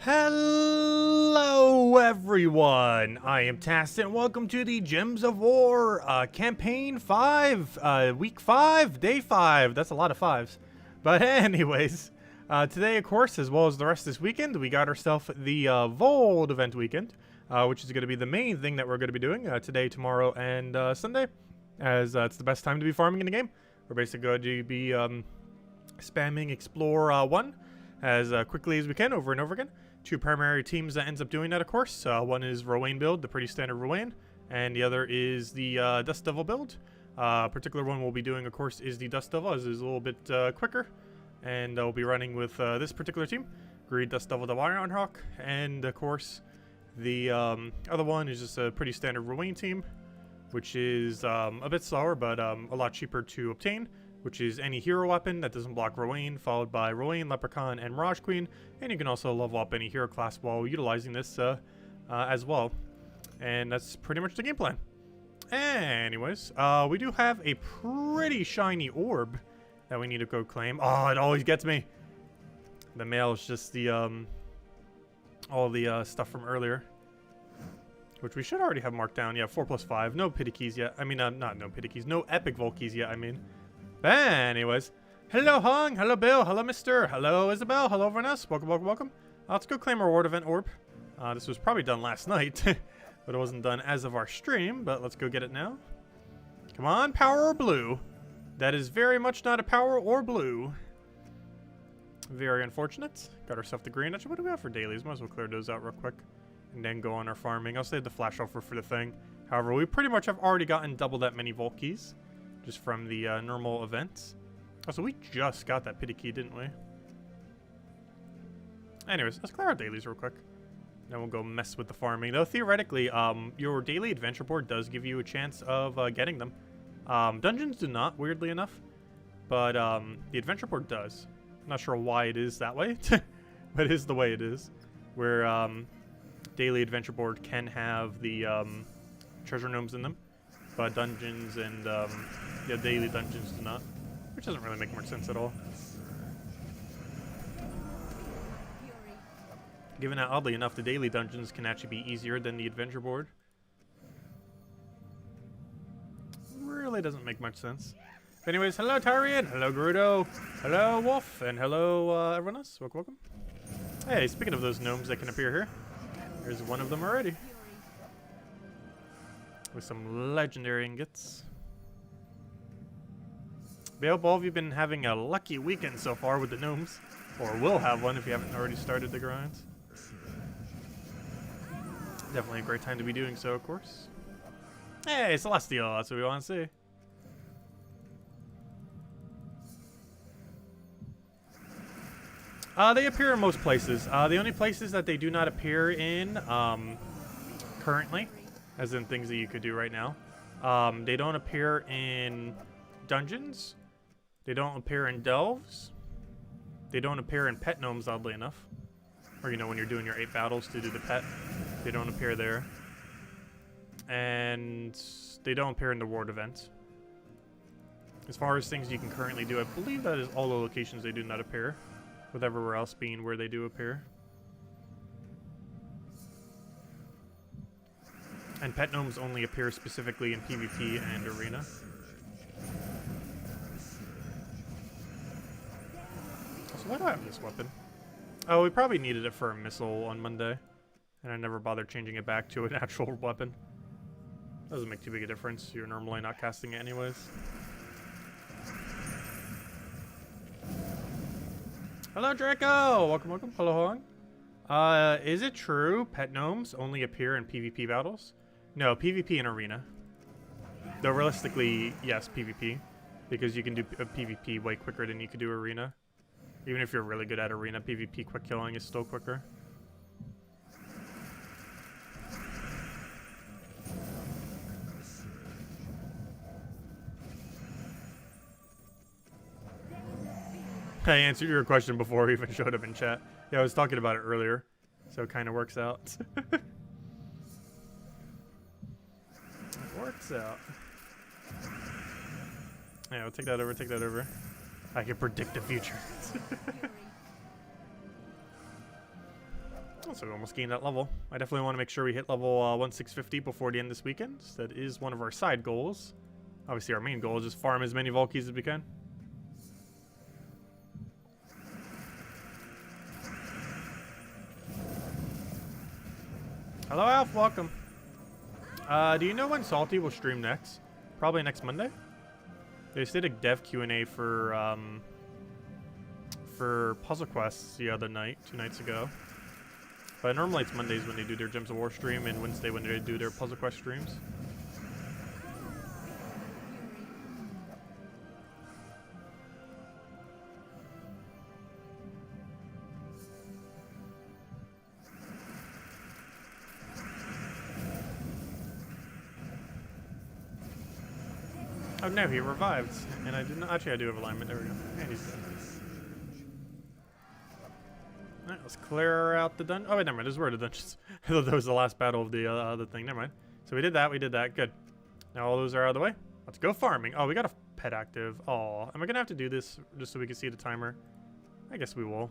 Hello everyone, I am Tast and welcome to the Gems of War, campaign 5, week 5, day 5, that's a lot of 5s. But anyways, today of course, as well as the rest of this weekend, we got ourselves the Vold event weekend, which is going to be the main thing that we're going to be doing today, tomorrow, and Sunday, as it's the best time to be farming in the game. We're basically going to be spamming Explore 1 as quickly as we can over and over again. Two primary teams that ends up doing that, of course. One is Rowan build, the pretty standard Rowan, and the other is the Dust Devil build. Particular one we'll be doing, of course, is the Dust Devil, as it's a little bit quicker. And we'll be running with this particular team, Greed Dust Devil the Iron Hawk, and of course, the other one is just a pretty standard Rowan team, which is a bit slower, but a lot cheaper to obtain, which is any hero weapon that doesn't block Rowan, followed by Rowan, Leprechaun, and Mirage Queen. And you can also level up any hero class while utilizing this as well. And that's pretty much the game plan. Anyways, we do have a pretty shiny orb that we need to go claim. Oh, it always gets me. The mail is just the all the stuff from earlier, which we should already have marked down. Yeah, 4+5. No pity keys yet. I mean, not no pity keys. No epic vault keys yet, I mean. Anyways, hello Hong, hello Bill, hello Mister, hello Isabel, hello everyone else. Welcome, welcome, welcome. Let's go claim our reward event orb. This was probably done last night, but it wasn't done as of our stream, but let's go get it now. Come on, power or blue. That is very much not a power or blue. Very unfortunate. Got ourselves the green. Actually, what do we have for dailies? Might as well clear those out real quick and then go on our farming. I'll save the flash offer for the thing. However, we pretty much have already gotten double that many vault keys just from the normal events. Oh, so we just got that pity key, didn't we? Anyways, let's clear our dailies real quick. Then we'll go mess with the farming. Though theoretically, your daily adventure board does give you a chance of getting them. Dungeons do not, weirdly enough. But the adventure board does. I'm not sure why it is that way, but it is the way it is. Where daily adventure board can have the treasure gnomes in them, but dungeons and yeah, daily dungeons do not, which doesn't really make much sense at all. Given that, oddly enough, the daily dungeons can actually be easier than the adventure board. Really doesn't make much sense. But anyways, hello Tyrian, hello Gerudo, hello Wolf, and hello everyone else. Welcome, welcome. Hey, speaking of those gnomes that can appear here, there's one of them already. With some legendary ingots. I hope all of you have been having a lucky weekend so far with the gnomes. Or will have one if you haven't already started the grinds. Definitely a great time to be doing so, of course. Hey, Celestial, that's what we want to see. They appear in most places. The only places that they do not appear in currently, as in things that you could do right now, they don't appear in dungeons. They don't appear in delves. They don't appear in pet gnomes, oddly enough. Or, you know, when you're doing your 8 battles to do the pet, they don't appear there. And they don't appear in the ward event. As far as things you can currently do, I believe that is all the locations they do not appear, with everywhere else being where they do appear. And pet gnomes only appear specifically in PvP and arena. So why do I have this weapon? Oh, we probably needed it for a missile on Monday, and I never bothered changing it back to an actual weapon. Doesn't make too big a difference. You're normally not casting it anyways. Hello, Draco! Welcome, welcome. Hello, Hong. Is it true pet gnomes only appear in PvP battles? No, PvP and arena. Though realistically, yes, PvP. Because you can do a PvP way quicker than you could do arena. Even if you're really good at arena, PvP quick killing is still quicker. I answered your question before it even showed up in chat. Yeah, I was talking about it earlier, so it kind of works out. It works out. Yeah, we'll take that over, take that over. I can predict the future. So we almost gained that level. I definitely want to make sure we hit level 1650 before the end of this weekend. That is one of our side goals. Obviously, our main goal is just farm as many Volkies as we can. Hello, Alf. Welcome. Do you know when Salty will stream next? Probably next Monday. They just did a dev Q&A for Puzzle Quests the other night, 2 nights ago. But normally it's Mondays when they do their Gems of War stream, and Wednesday when they do their Puzzle Quest streams. Oh no, he revived. And I didn't actually I do have alignment, there we go. And he's dead. Alright, let's clear out the dungeon. Oh wait, never mind, this is where the dungeons. I thought that was the last battle of the other thing, never mind. So we did that, good. Now all those are out of the way. Let's go farming. Oh, we got a pet active. Oh, am I gonna have to do this just so we can see the timer? I guess we will.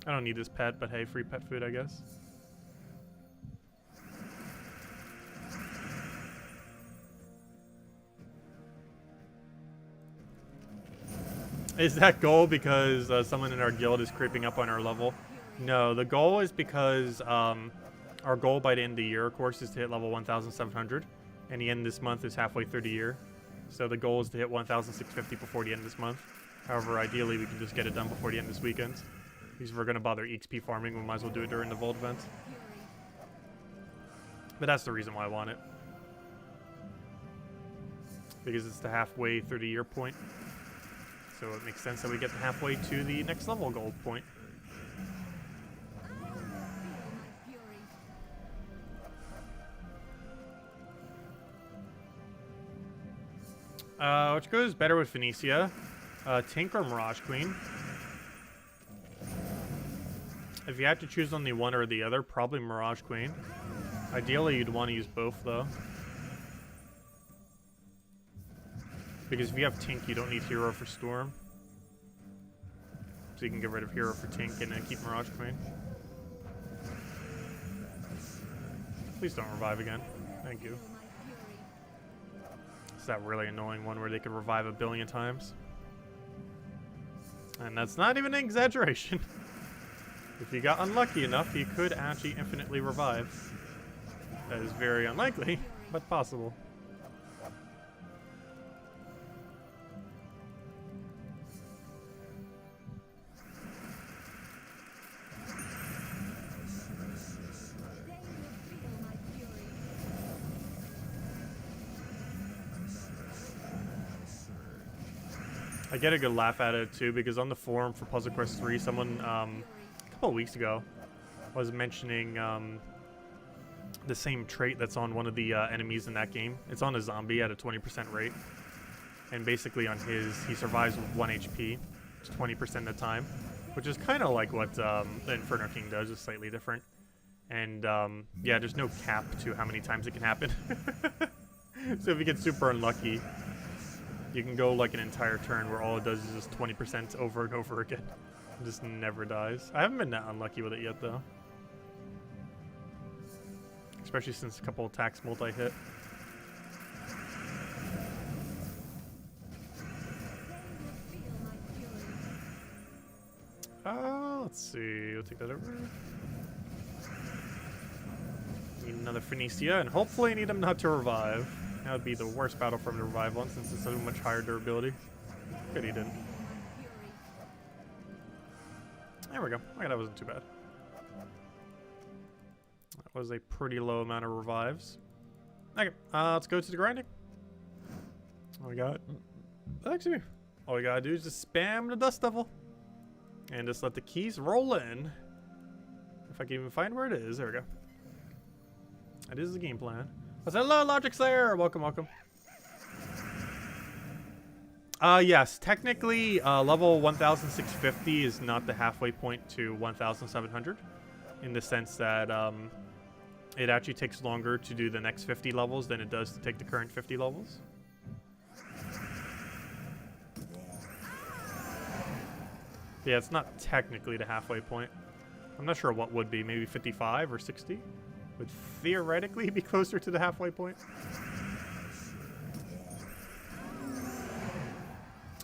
I don't need this pet, but hey, free pet food, I guess. Is that goal because someone in our guild is creeping up on our level? No, the goal is because our goal by the end of the year, of course, is to hit level 1,700. And the end of this month is halfway through the year. So the goal is to hit 1,650 before the end of this month. However, ideally, we can just get it done before the end of this weekend. Because if we're going to bother EXP farming, we might as well do it during the Vault event. But that's the reason why I want it. Because it's the halfway through the year point. So it makes sense that we get halfway to the next level gold point. Which goes better with Phoenicia? Tink or Mirage Queen? If you had to choose only one or the other, probably Mirage Queen. Ideally, you'd want to use both, though. Because if you have Tink, you don't need Hero for Storm. So you can get rid of Hero for Tink and then keep Mirage Queen. Please don't revive again. Thank you. It's that really annoying one where they could revive 1 billion times. And that's not even an exaggeration. If you got unlucky enough, you could actually infinitely revive. That is very unlikely, but possible. I get a good laugh at it too, because on the forum for Puzzle Quest 3, someone a couple of weeks ago was mentioning the same trait that's on one of the enemies in that game. It's on a zombie at a 20% rate, and basically on his, he survives with 1 HP, 20% of the time, which is kind of like what the Inferno King does, just slightly different. And yeah, there's no cap to how many times it can happen. So if you get super unlucky, you can go like an entire turn where all it does is just 20% over and over again. It just never dies. I haven't been that unlucky with it yet, though. Especially since a couple attacks multi-hit. Let's see. We'll take that over. Need another Phoenicia, and hopefully need him not to revive. That would be the worst battle for him to revive on, since it's so much higher durability. Good, he didn't. There we go. Okay, that wasn't too bad. That was a pretty low amount of revives. Okay, let's go to the grinding. All we got... Actually, all we gotta do is just spam the Dust Devil. And just let the keys roll in. If I can even find where it is. There we go. That is the game plan. Hello, Logic Slayer! Welcome, welcome. Yes, technically, level 1,650 is not the halfway point to 1,700. In the sense that, it actually takes longer to do the next 50 levels than it does to take the current 50 levels. Yeah, it's not technically the halfway point. I'm not sure what would be. Maybe 55 or 60 would theoretically be closer to the halfway point.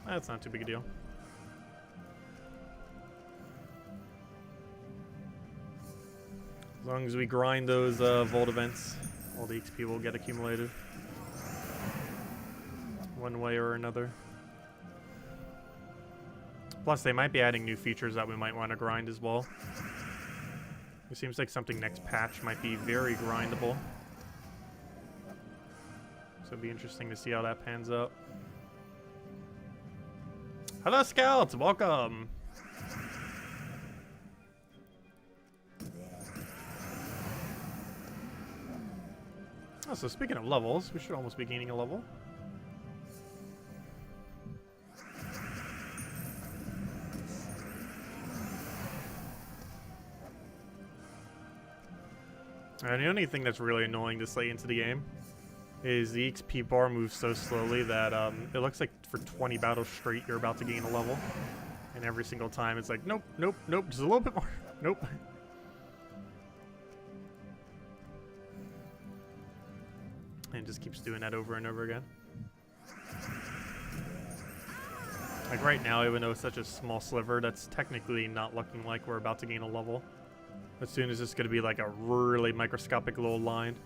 That's not too big a deal. As long as we grind those Vault events, all the XP will get accumulated. One way or another. Plus, they might be adding new features that we might want to grind as well. It seems like something next patch might be very grindable. So it'd be interesting to see how that pans out. Hello, Scouts! Welcome! Oh, so speaking of levels, we should almost be gaining a level. And the only thing that's really annoying this late into the game is the XP bar moves so slowly that it looks like for 20 battles straight you're about to gain a level. And every single time it's like, nope, nope, nope, just a little bit more. Nope. And it just keeps doing that over and over again. Like right now, even though it's such a small sliver, that's technically not looking like we're about to gain a level. As soon as it's going to be like a really microscopic little line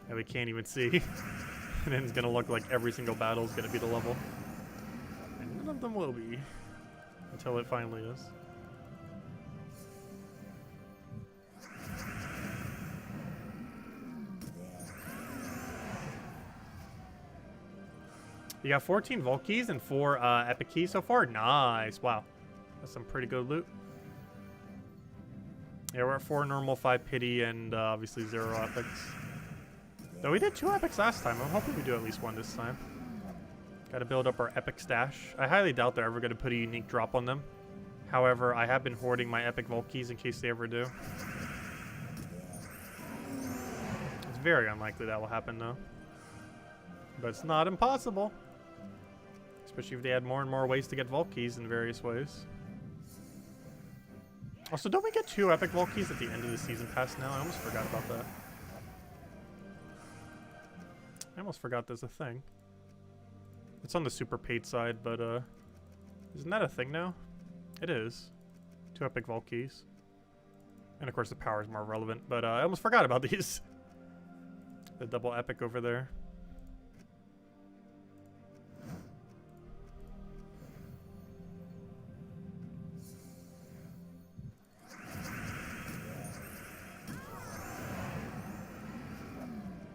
that we can't even see. And then it's going to look like every single battle is going to be the level. And none of them will be. Until it finally is. You got 14 Vault keys and 4 Epic keys so far? Nice. Wow. That's some pretty good loot. Yeah, we're at 4 normal, 5 pity, and obviously 0 epics. Though we did 2 epics last time. I'm hoping we do at least 1 this time. Gotta build up our epic stash. I highly doubt they're ever gonna put a unique drop on them. However, I have been hoarding my epic Vault keys in case they ever do. It's very unlikely that will happen though. But it's not impossible. Especially if they add more and more ways to get Vault keys in various ways. Also, don't we get 2 epic Vault keys at the end of the season pass now? I almost forgot about that. I almost forgot there's a thing. It's on the super paid side, but isn't that a thing now? It is. 2 epic Vault keys. And of course the power is more relevant, but I almost forgot about these. The double epic over there.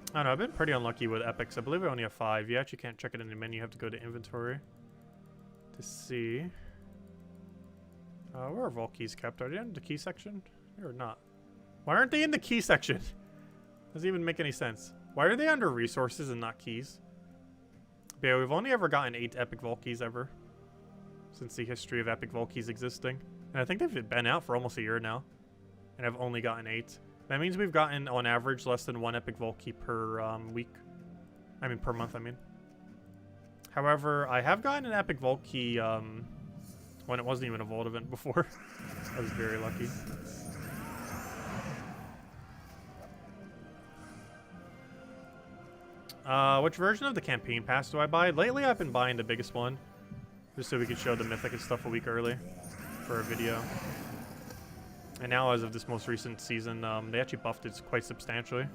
I don't know, I've been pretty unlucky with epics. I believe I only have 5. You actually can't check it in the menu. You have to go to inventory to see. Where are Vault keys kept? Are they in the key section? Or not? Why aren't they in the key section? Doesn't even make any sense. Why are they under resources and not keys? But yeah, we've only ever gotten 8 epic Vault keys ever. Since the history of epic Vault keys existing. And I think they've been out for almost a year now. And I've only gotten 8. That means we've gotten, on average, less than 1 epic Vault key per week. I mean, per month, I mean. However, I have gotten an epic Vault key when it wasn't even a Vault event before. I was very lucky. Which version of the campaign pass do I buy? Lately, I've been buying the biggest one. Just so we could show the mythic and stuff a week early for a video. And now, as of this most recent season, they actually buffed it quite substantially.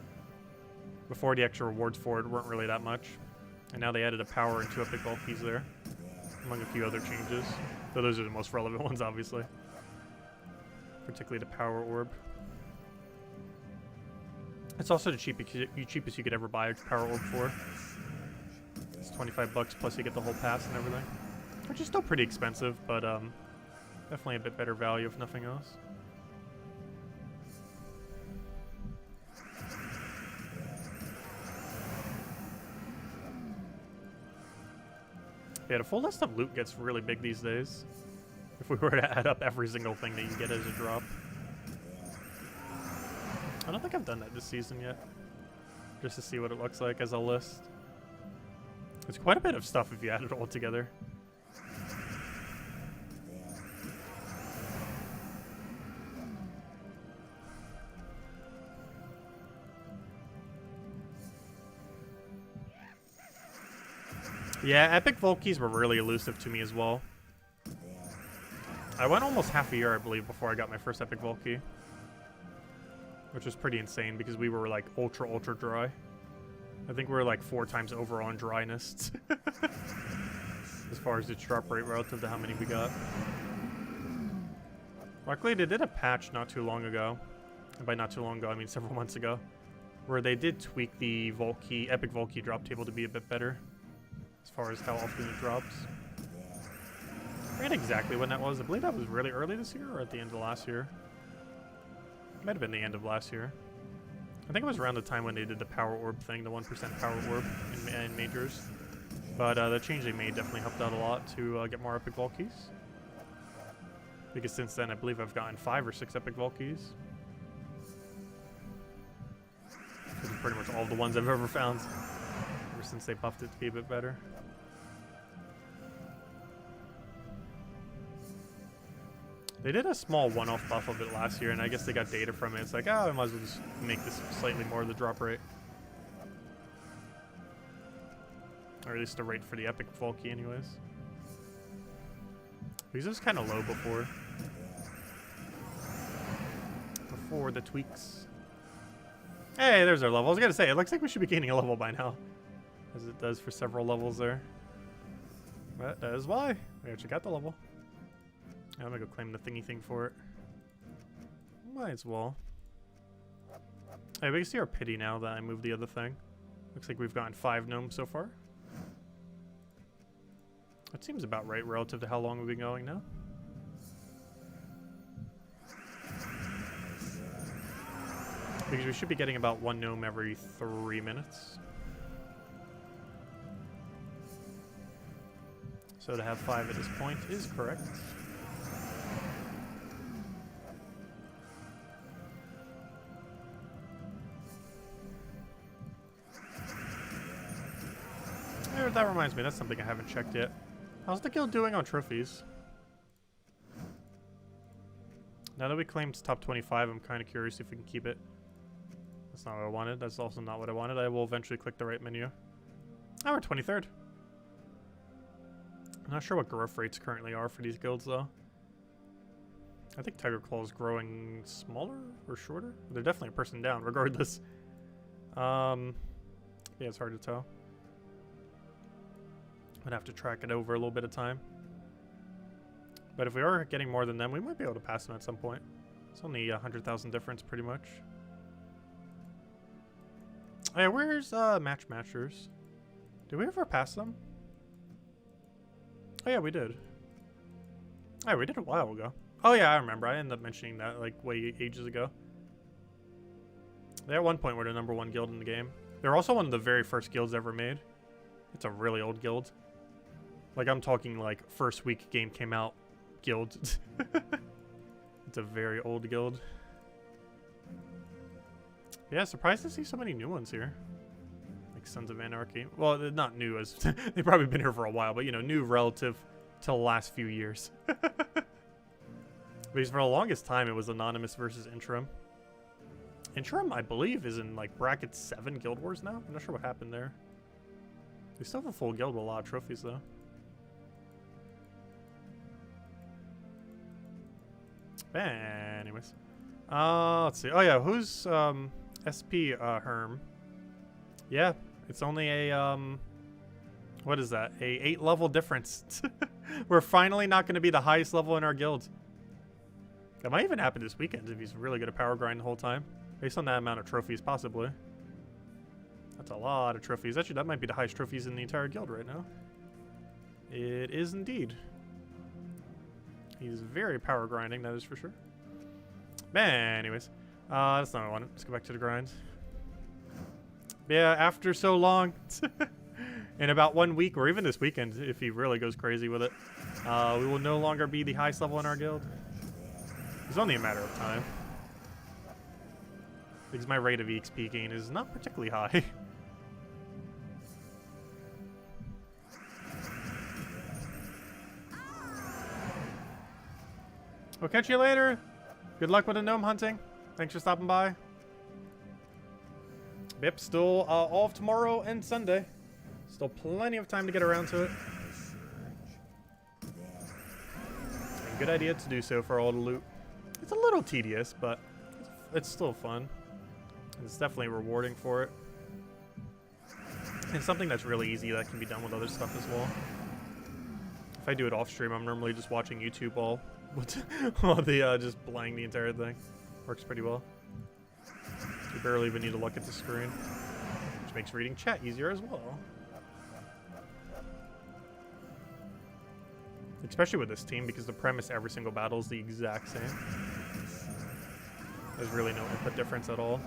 Before, the extra rewards for it weren't really that much. And now they added a power and 2 epic Vault keys there. Among a few other changes. Though those are the most relevant ones, obviously. Particularly the power orb. It's also the cheapest you could ever buy a power orb for. It's 25 bucks plus you get the whole pass and everything. Which is still pretty expensive, but definitely a bit better value if nothing else. Yeah, the full list of loot gets really big these days. If we were to add up every single thing that you get as a drop. I don't think I've done that this season yet. Just to see what it looks like as a list. It's quite a bit of stuff if you add it all together. Yeah, epic Volkeys were really elusive to me as well. I went almost half a year, I believe, before I got my first epic Volkey. Which was pretty insane because we were like ultra dry. I think we were like 4 times over on dryness. As far as its drop rate relative to how many we got. Luckily, they did a patch not too long ago. And by not too long ago, I mean several months ago. Where they did tweak the Volkey, epic Volkey drop table to be a bit better. As far as how often it drops. I forget exactly when that was. I believe that was really early this year or at the end of last year. It might have been the end of last year. I think it was around the time when they did the power orb thing, the 1% power orb in majors. But the change they made definitely helped out a lot to get more epic Volkeys. Because since then, I believe I've gotten 5 or 6 epic Volkeys. Those are pretty much all the ones I've ever found. Ever since they buffed it to be a bit better. They did a small one-off buff of it last year, and I guess they got data from it. It's like, oh, I might as well just make this slightly more of the drop rate. Or at least the rate for the epic Volkey anyways. Because it was kind of low before. Before the tweaks. Hey, there's our level. I was going to say, it looks like we should be gaining a level by now. As it does for several levels there. But that is why. We actually got the level. I'm gonna go claim the thingy thing for it. Might as well. Hey, we can see our pity now that I moved the other thing. Looks like we've gotten 5 gnomes so far. That seems about right relative to how long we've been going now. Because we should be getting about 1 gnome every 3 minutes. So to have 5 at this point is correct. That reminds me, that's something I haven't checked yet. How's the guild doing on trophies? Now that we claimed top 25, I'm kind of curious if we can keep it. That's not what I wanted. That's also not what I wanted. I will eventually click the right menu. Oh, we're 23rd. I'm not sure what growth rates currently are for these guilds, though. I think Tiger Claw is growing smaller or shorter. They're definitely a person down, regardless. Yeah, it's hard to tell. I'm gonna have to track it over a little bit of time. But if we are getting more than them, we might be able to pass them at some point. It's only 100,000 difference, pretty much. Oh yeah, where's Matchers? Did we ever pass them? Oh yeah, we did. Oh, we did a while ago. Oh yeah, I remember. I ended up mentioning that like way ages ago. They at one point were the #1 guild in the game. They're also one of the very first guilds ever made. It's a really old guild. Like, I'm talking, like, first week game came out guild. It's a very old guild. Yeah, surprised to see so many new ones here. Like Sons of Anarchy. Well, they're not new, as they've probably been here for a while, but, you know, new relative to the last few years. Because for the longest time, it was Anonymous versus Interim. Interim, I believe, is in, like, bracket 7 Guild Wars now. I'm not sure what happened there. We still have a full guild with a lot of trophies, though. Anyways. Let's see. Oh, yeah. Who's SP Herm? Yeah. It's only a, what is that? A 8-level difference. We're finally not going to be the highest level in our guild. That might even happen this weekend if he's really good at power grind the whole time. Based on that amount of trophies, possibly. That's a lot of trophies. Actually, that might be the highest trophies in the entire guild right now. It is indeed. He's very power grinding, that is for sure. Anyways, that's not what I wanted. Let's go back to the grind. Yeah, after so long, in about 1 week, or even this weekend, if he really goes crazy with it, we will no longer be the highest level in our guild. It's only a matter of time. Because my rate of EXP gain is not particularly high. We'll catch you later. Good luck with the gnome hunting. Thanks for stopping by. Yep, still all of tomorrow and Sunday. Still plenty of time to get around to it. And good idea to do so for all the loot. It's a little tedious, but it's still fun. It's definitely rewarding for it. And something that's really easy that can be done with other stuff as well. If I do it off stream, I'm normally just watching YouTube while just playing the entire thing. Works pretty well. You barely even need to look at the screen, which makes reading chat easier as well. Especially with this team, because the premise every single battle is the exact same. There's really no input difference at all.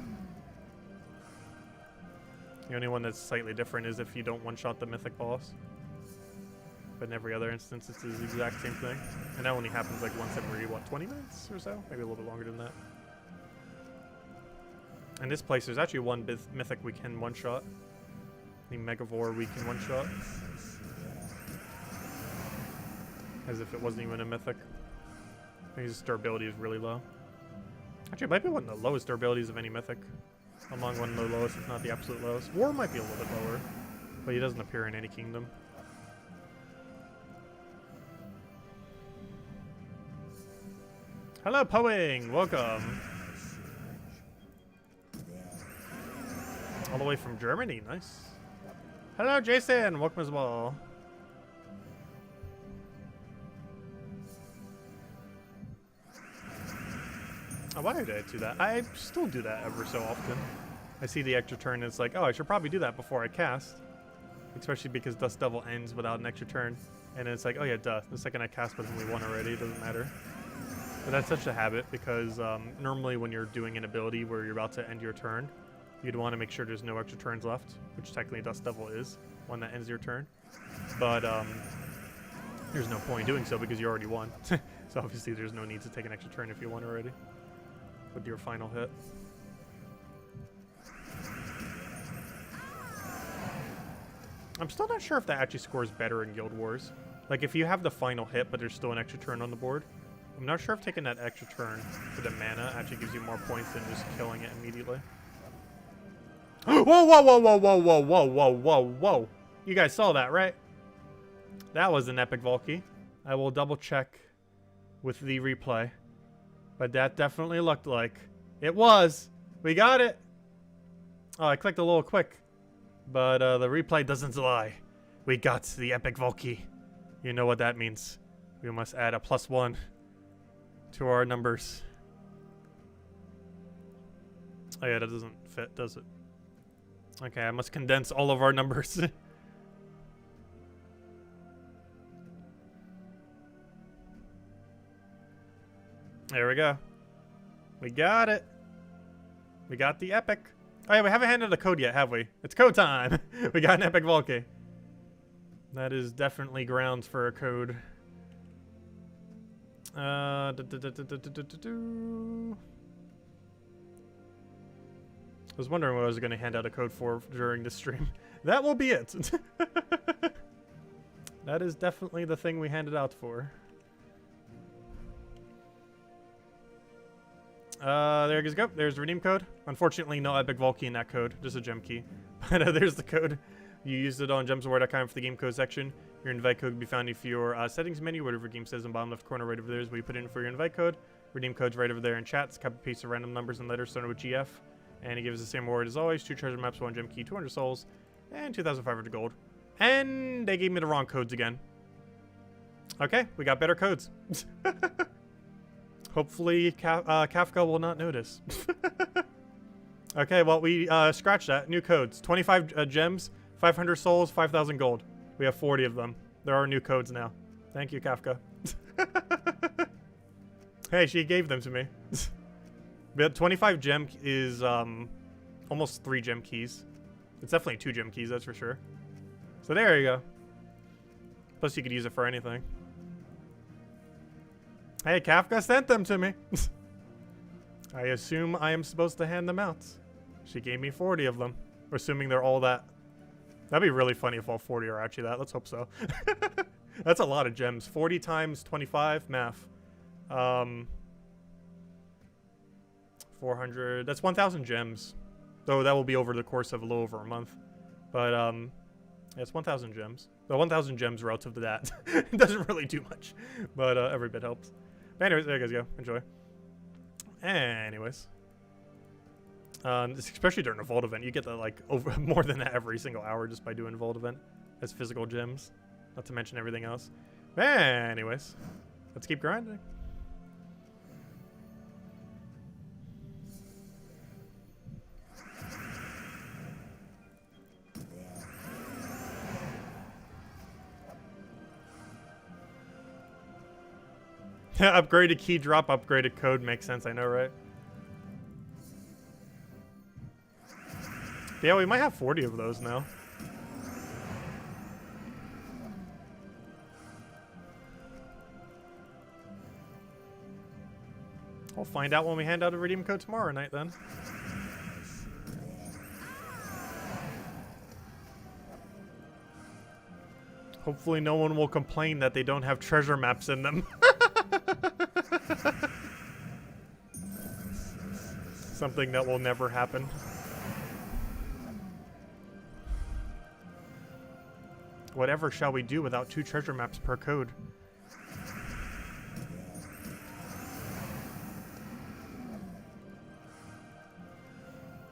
The only one that's slightly different is if you don't one-shot the mythic boss. But in every other instance, it's the exact same thing. And that only happens like once every, what, 20 minutes or so? Maybe a little bit longer than that. In this place, there's actually one mythic we can one-shot. The Megavore we can one-shot. As if it wasn't even a mythic. I think his durability is really low. Actually, it might be one of the lowest durabilities of any mythic. Among one of the lowest, if not the absolute lowest. War might be a little bit lower, but he doesn't appear in any kingdom. Hello, Poing! Welcome! All the way from Germany, nice. Hello, Jason! Welcome as well. Oh, why did I do that? I still do that ever so often. I see the extra turn and it's like, oh, I should probably do that before I cast. Especially because Dust Devil ends without an extra turn. And it's like, oh yeah, duh. The second I cast with him, we won already. It doesn't matter. But that's such a habit because normally when you're doing an ability where you're about to end your turn, you'd want to make sure there's no extra turns left, which technically Dust Devil is, one that ends your turn. But there's no point in doing so because you already won. So obviously there's no need to take an extra turn if you won already with your final hit. I'm still not sure if that actually scores better in Guild Wars. Like if you have the final hit but there's still an extra turn on the board, I'm not sure if taking that extra turn for the mana actually gives you more points than just killing it immediately. Whoa, whoa, whoa, whoa, whoa, whoa, whoa, whoa, whoa, whoa. You guys saw that, right? That was an epic Valky. I will double check with the replay. But that definitely looked like it was. We got it. Oh, I clicked a little quick. But the replay doesn't lie. We got the epic Valky. You know what that means. We must add a +1 to our numbers. Oh yeah, that doesn't fit, does it? Okay, I must condense all of our numbers. There we go. We got it. We got the epic. Oh yeah, we haven't handed the code yet, have we? It's code time. We got an epic Valky. That is definitely grounds for a code. I was wondering what I was going to hand out a code for during the stream. That will be it. That is definitely the thing we handed out for. There you go. There's the redeem code. Unfortunately, no epic Valky in that code. Just a gem key. But there's the code. You used it on gemsofwar.com for the game code section. Your invite code can be found if your settings menu, whatever game says in the bottom left corner right over there is where you put in for your invite code. Redeem code's right over there in chat. It's a copy paste of random numbers and letters starting with GF. And it gives the same reward as always. 2 treasure maps, 1 gem key, 200 souls, and 2,500 gold. And they gave me the wrong codes again. Okay, we got better codes. Hopefully Kafka will not notice. Okay, well, we scratched that. New codes. 25 gems, 500 souls, 5,000 gold. We have 40 of them. There are new codes now. Thank you, Kafka. Hey, she gave them to me. But 25 gem is almost 3 gem keys. It's definitely 2 gem keys, that's for sure. So there you go. Plus you could use it for anything. Hey, Kafka sent them to me. I assume I am supposed to hand them out. She gave me 40 of them. Assuming they're all that. That'd be really funny if all 40 are actually that. Let's hope so. That's a lot of gems. 40 times 25, math. 400. That's 1,000 gems. Though that will be over the course of a little over a month. But Yeah, it's 1,000 gems. The 1,000 gems relative to that it doesn't really do much, but every bit helps. But anyways, there you guys go. Enjoy. Anyways, especially during a vault event, you get that like over more than that every single hour just by doing vault event as physical gems. Not to mention everything else. Anyways, let's keep grinding. Upgraded key drop, upgraded code makes sense, I know, right? Yeah, we might have 40 of those now. We'll find out when we hand out a redeem code tomorrow night then. Hopefully no one will complain that they don't have treasure maps in them. Something that will never happen. Whatever shall we do without 2 treasure maps per code?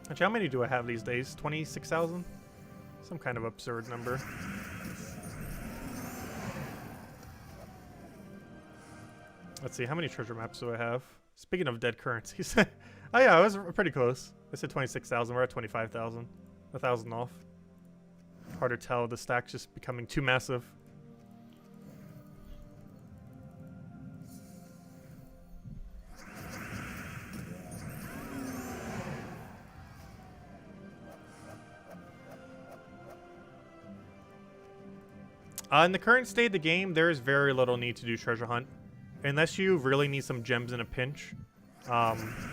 Actually, how many do I have these days? 26,000? Some kind of absurd number. Let's see, how many treasure maps do I have? Speaking of dead currencies. Oh yeah, I was pretty close. I said 26,000, we're at 25,000. 1,000 off. Hard to tell, the stack's just becoming too massive. In the current state of the game, there is very little need to do treasure hunt. Unless you really need some gems in a pinch,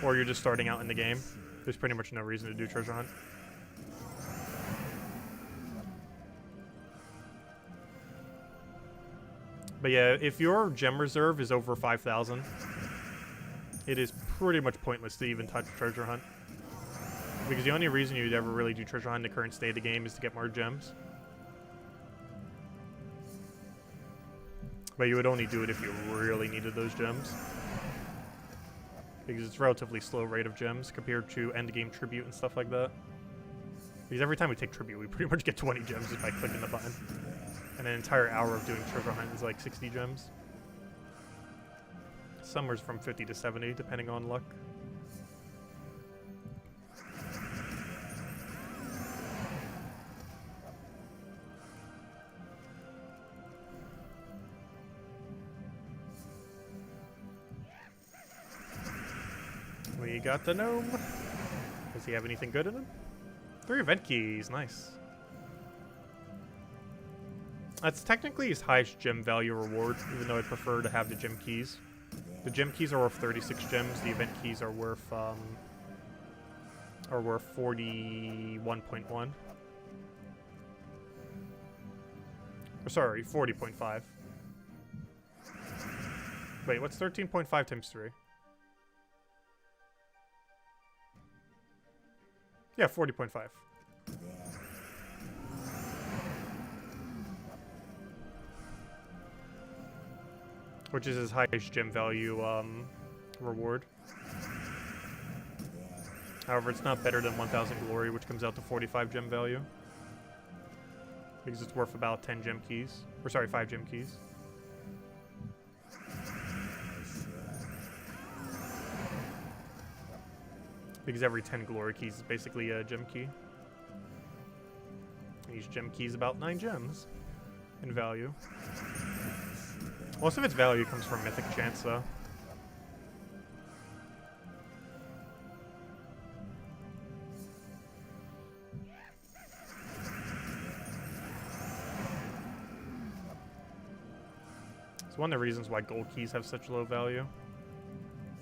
or you're just starting out in the game, there's pretty much no reason to do treasure hunt. But yeah, if your gem reserve is over 5,000, it is pretty much pointless to even touch treasure hunt. Because the only reason you'd ever really do treasure hunt in the current state of the game is to get more gems. But you would only do it if you really needed those gems. Because it's relatively slow rate of gems compared to endgame tribute and stuff like that. Because every time we take tribute, we pretty much get 20 gems just by clicking the button. And an entire hour of doing treasure hunt is like 60 gems. Somewhere's from 50 to 70, depending on luck. We got the gnome. Does he have anything good in him? 3 event keys, nice. That's technically his highest gem value reward, even though I'd prefer to have the gem keys. The gem keys are worth 36 gems. The event keys are worth 41.1. Or sorry, 40.5. Wait, what's 13.5 times 3? Yeah, 40.5. Which is his highest gem value reward. However, it's not better than 1,000 glory, which comes out to 45 gem value. Because it's worth about 10 gem keys. Or sorry, 5 gem keys. Because every 10 glory keys is basically a gem key. And each gem key is about 9 gems in value. Most of its value comes from mythic chance, though. It's one of the reasons why gold keys have such low value.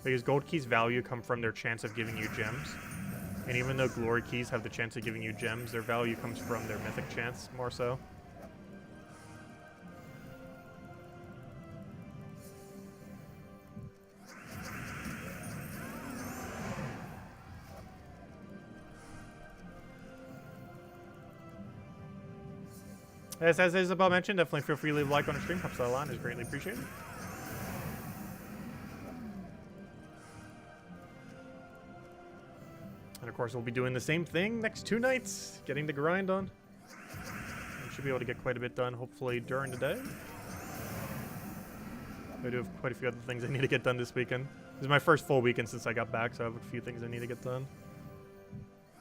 Because gold keys' value come from their chance of giving you gems. And even though glory keys have the chance of giving you gems, their value comes from their mythic chance, more so. As Isabel mentioned, definitely feel free to leave a like on the stream. Helps out a lot. Is greatly appreciated. And of course, we'll be doing the same thing next 2 nights, getting the grind on. We should be able to get quite a bit done, hopefully, during the day. I do have quite a few other things I need to get done this weekend. This is my first full weekend since I got back, so I have a few things I need to get done.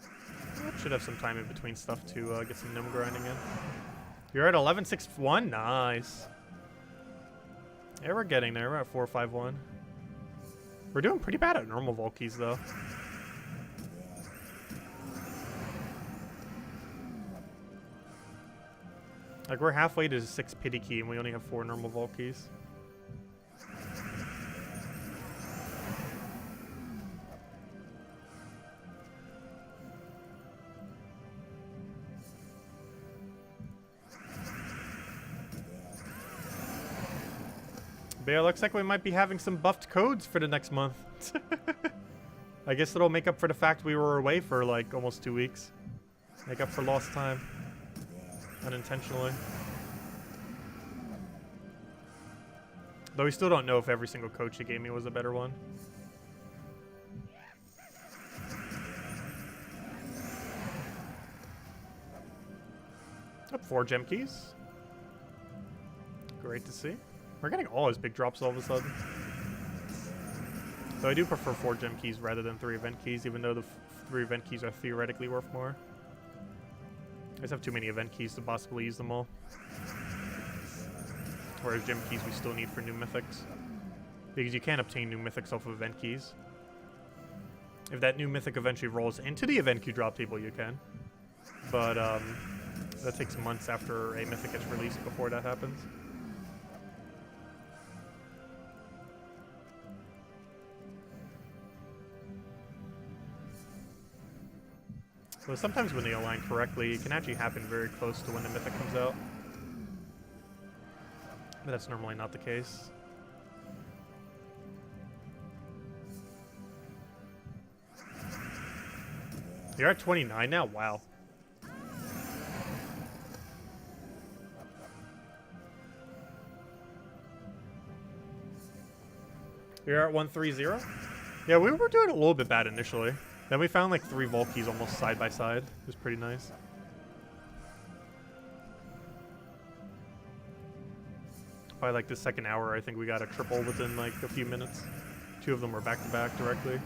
I should have some time in between stuff to get some gnome grinding in. You're at 11.61? Nice. Yeah, we're getting there. We're at 4.51. We're doing pretty bad at normal Volkies, though. Like, we're halfway to 6 pity key, and we only have 4 normal Volkies. But yeah, looks like we might be having some buffed codes for the next month. I guess it'll make up for the fact we were away for like almost 2 weeks. Make up for lost time. Unintentionally. Though we still don't know if every single code she gave me was a better one. Up 4 gem keys. Great to see. We're getting all his big drops all of a sudden. So I do prefer 4 gem keys rather than 3 event keys, even though the 3 event keys are theoretically worth more. I just have too many event keys to possibly use them all. Whereas gem keys we still need for new mythics. Because you can't obtain new mythics off of event keys. If that new mythic eventually rolls into the event queue drop table, you can. But that takes months after a mythic gets released before that happens. So sometimes when they align correctly, it can actually happen very close to when the mythic comes out. But that's normally not the case. You're at 29 now? Wow. You're at 130? Yeah, we were doing a little bit bad initially. Then we found like 3 Volkies almost side by side. It was pretty nice. By like the second hour, I think we got a triple within like a few minutes. 2 of them were back to back directly.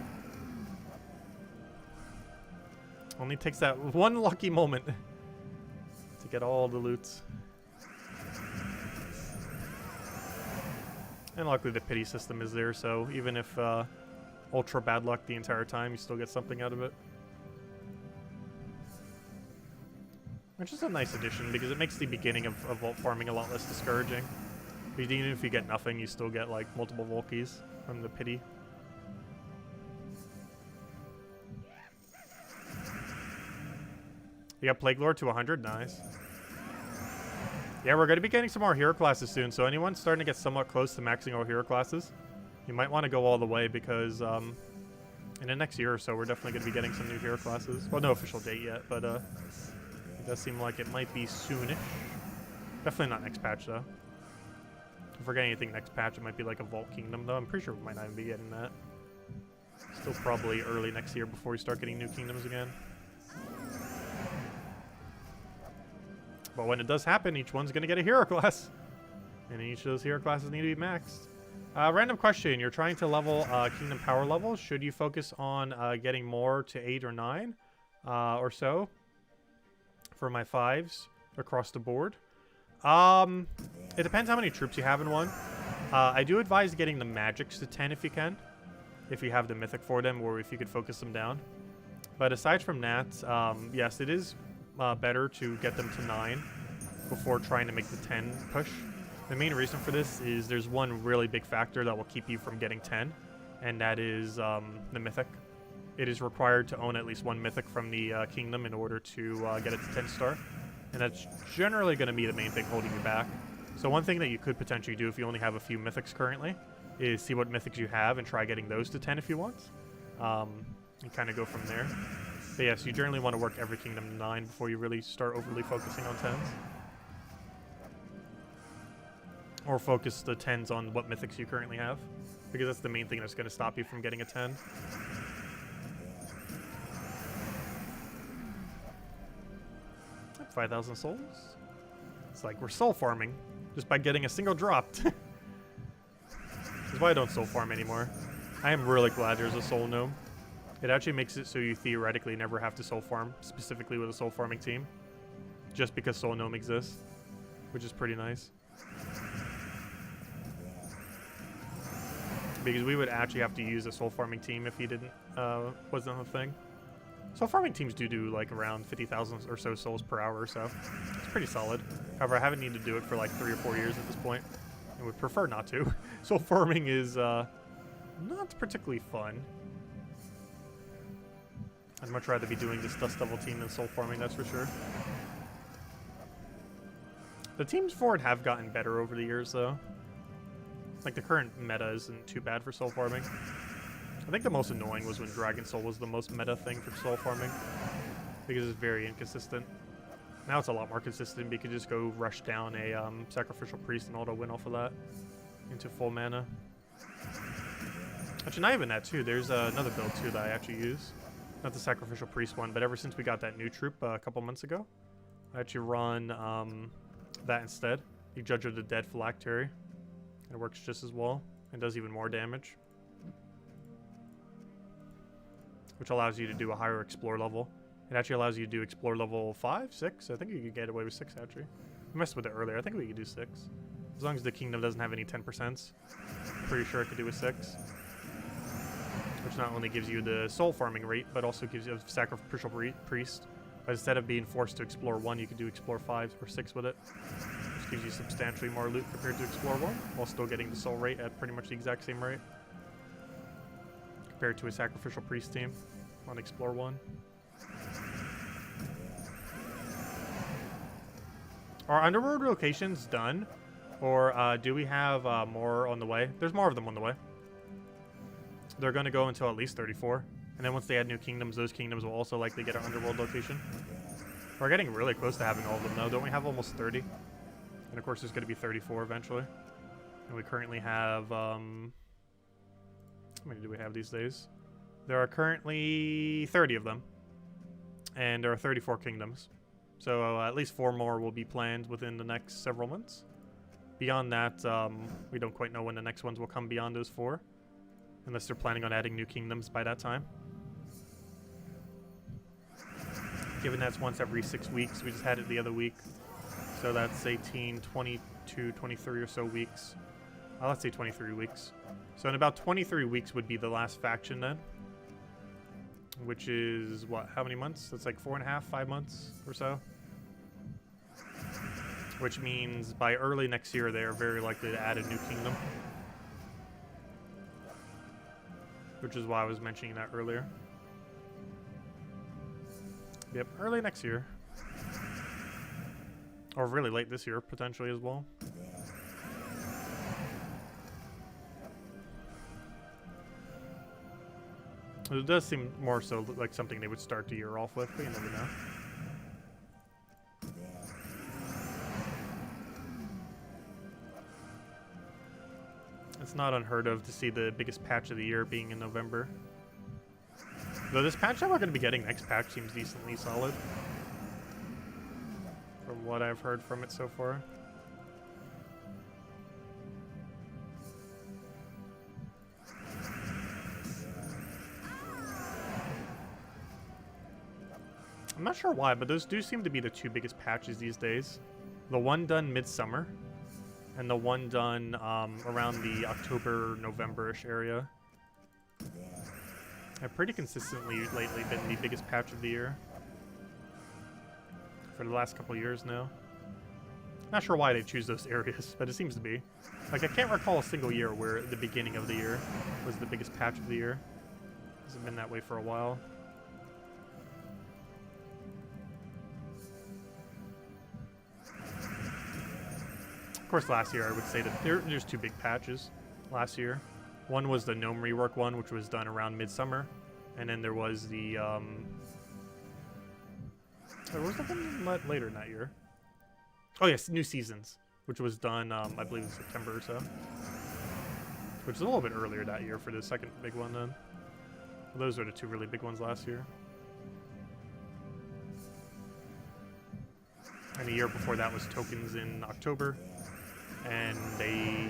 Only takes that one lucky moment to get all the loots. And luckily the pity system is there, so even if ultra bad luck the entire time, you still get something out of it. Which is a nice addition because it makes the beginning of vault farming a lot less discouraging. Because even if you get nothing, you still get like multiple Volkies from the pity. You got Plague Lord to 100, nice. Yeah, we're going to be getting some more hero classes soon, so anyone starting to get somewhat close to maxing out hero classes, you might want to go all the way because in the next year or so, we're definitely going to be getting some new hero classes. Well, no official date yet, but it does seem like it might be soonish. Definitely not next patch, though. If we're getting anything next patch, it might be like a Vault Kingdom, though. I'm pretty sure we might not even be getting that. Still probably early next year before we start getting new kingdoms again. But when it does happen, each one's going to get a hero class. And each of those hero classes need to be maxed. Random question. You're trying to level Kingdom Power levels. Should you focus on getting more to 8 or 9 or so for my 5s across the board? It depends how many troops you have in one. I do advise getting the magics to 10 if you can. If you have the mythic for them or if you could focus them down. But aside from that, yes, it is better to get them to 9 before trying to make the 10 push. The main reason for this is there's one really big factor that will keep you from getting 10, and that is the mythic. It is required to own at least 1 mythic from the kingdom in order to get it to 10 star, and that's generally going to be the main thing holding you back. So one thing that you could potentially do if you only have a few mythics currently is see what mythics you have and try getting those to 10 if you want. And kind of go from there. But yes, you generally want to work every kingdom to 9 before you really start overly focusing on 10s. Or focus the 10s on what mythics you currently have. Because that's the main thing that's going to stop you from getting a 10. 5,000 souls. It's like we're soul farming just by getting a single drop. That's why I don't soul farm anymore. I am really glad there's a soul gnome. It actually makes it so you theoretically never have to soul farm, specifically with a soul farming team. Just because soul gnome exists, which is pretty nice. Because we would actually have to use a soul farming team if he didn't, wasn't a thing. Soul farming teams do like around 50,000 or so souls per hour, so it's pretty solid. However, I haven't needed to do it for like 3 or 4 years at this point, and would prefer not to. Soul farming is not particularly fun. I'd much rather be doing this dust devil team than soul farming, that's for sure. The teams for it have gotten better over the years, though. Like, the current meta isn't too bad for soul farming. I think the most annoying was when Dragon Soul was the most meta thing for soul farming, because it's very inconsistent. Now it's a lot more consistent, but you can just go rush down a Sacrificial Priest and auto-win off of that into full mana. Actually, not even that, too. There's another build, too, that I actually use. Not the Sacrificial Priest one, but ever since we got that new troop a couple months ago, I actually run that instead. You Judge of the Dead Phylactery. And it works just as well, and does even more damage. Which allows you to do a higher Explore level. It actually allows you to do Explore level 5, 6. I think you could get away with 6, actually. I messed with it earlier. I think we could do 6. As long as the kingdom doesn't have any 10%. Pretty sure I could do a 6. Which not only gives you the soul farming rate, but also gives you a Sacrificial Priest. But instead of being forced to Explore 1, you could do Explore 5 or 6 with it. Which gives you substantially more loot compared to Explore 1, while still getting the soul rate at pretty much the exact same rate. Compared to a Sacrificial Priest team on Explore 1. Are Underworld locations done? Or do we have more on the way? There's more of them on the way. They're going to go until at least 34. And then once they add new kingdoms, those kingdoms will also likely get an Underworld location. We're getting really close to having all of them, though. Don't we have almost 30? And of course, there's going to be 34 eventually. And we currently have... how many do we have these days? There are currently 30 of them. And there are 34 kingdoms. So at least 4 more will be planned within the next several months. Beyond that, we don't quite know when the next ones will come beyond those 4. Unless they're planning on adding new kingdoms by that time. Given that's once every 6 weeks, we just had it the other week. So that's 18, 22, 23 or so weeks. Let's say 23 weeks. So in about 23 weeks would be the last faction then. Which is, what, how many months? That's like 4.5, 5 months or so. Which means by early next year, they are very likely to add a new kingdom. Which is why I was mentioning that earlier. Yep, early next year. Or really late this year, potentially as well. It does seem more so like something they would start the year off with, but you never know. It's not unheard of to see the biggest patch of the year being in November. Though this patch that we're going to be getting next patch seems decently solid. From what I've heard from it so far. I'm not sure why, but those do seem to be the 2 biggest patches these days. The one done midsummer. And the one done around the October, November-ish area. Have pretty consistently lately been the biggest patch of the year. For the last couple years now. Not sure why they choose those areas, but it seems to be. Like, I can't recall a single year where the beginning of the year was the biggest patch of the year. It's been that way for a while. Of course, last year I would say that there's 2 big patches last year. One was the Gnome rework one, which was done around midsummer, and then there was the there was the one later in that year. Oh yes, New Seasons. which was done, I believe, in September or so. Which is a little bit earlier that year for the second big one then. Those were the two really big ones last year. And the year before that was tokens in October. And I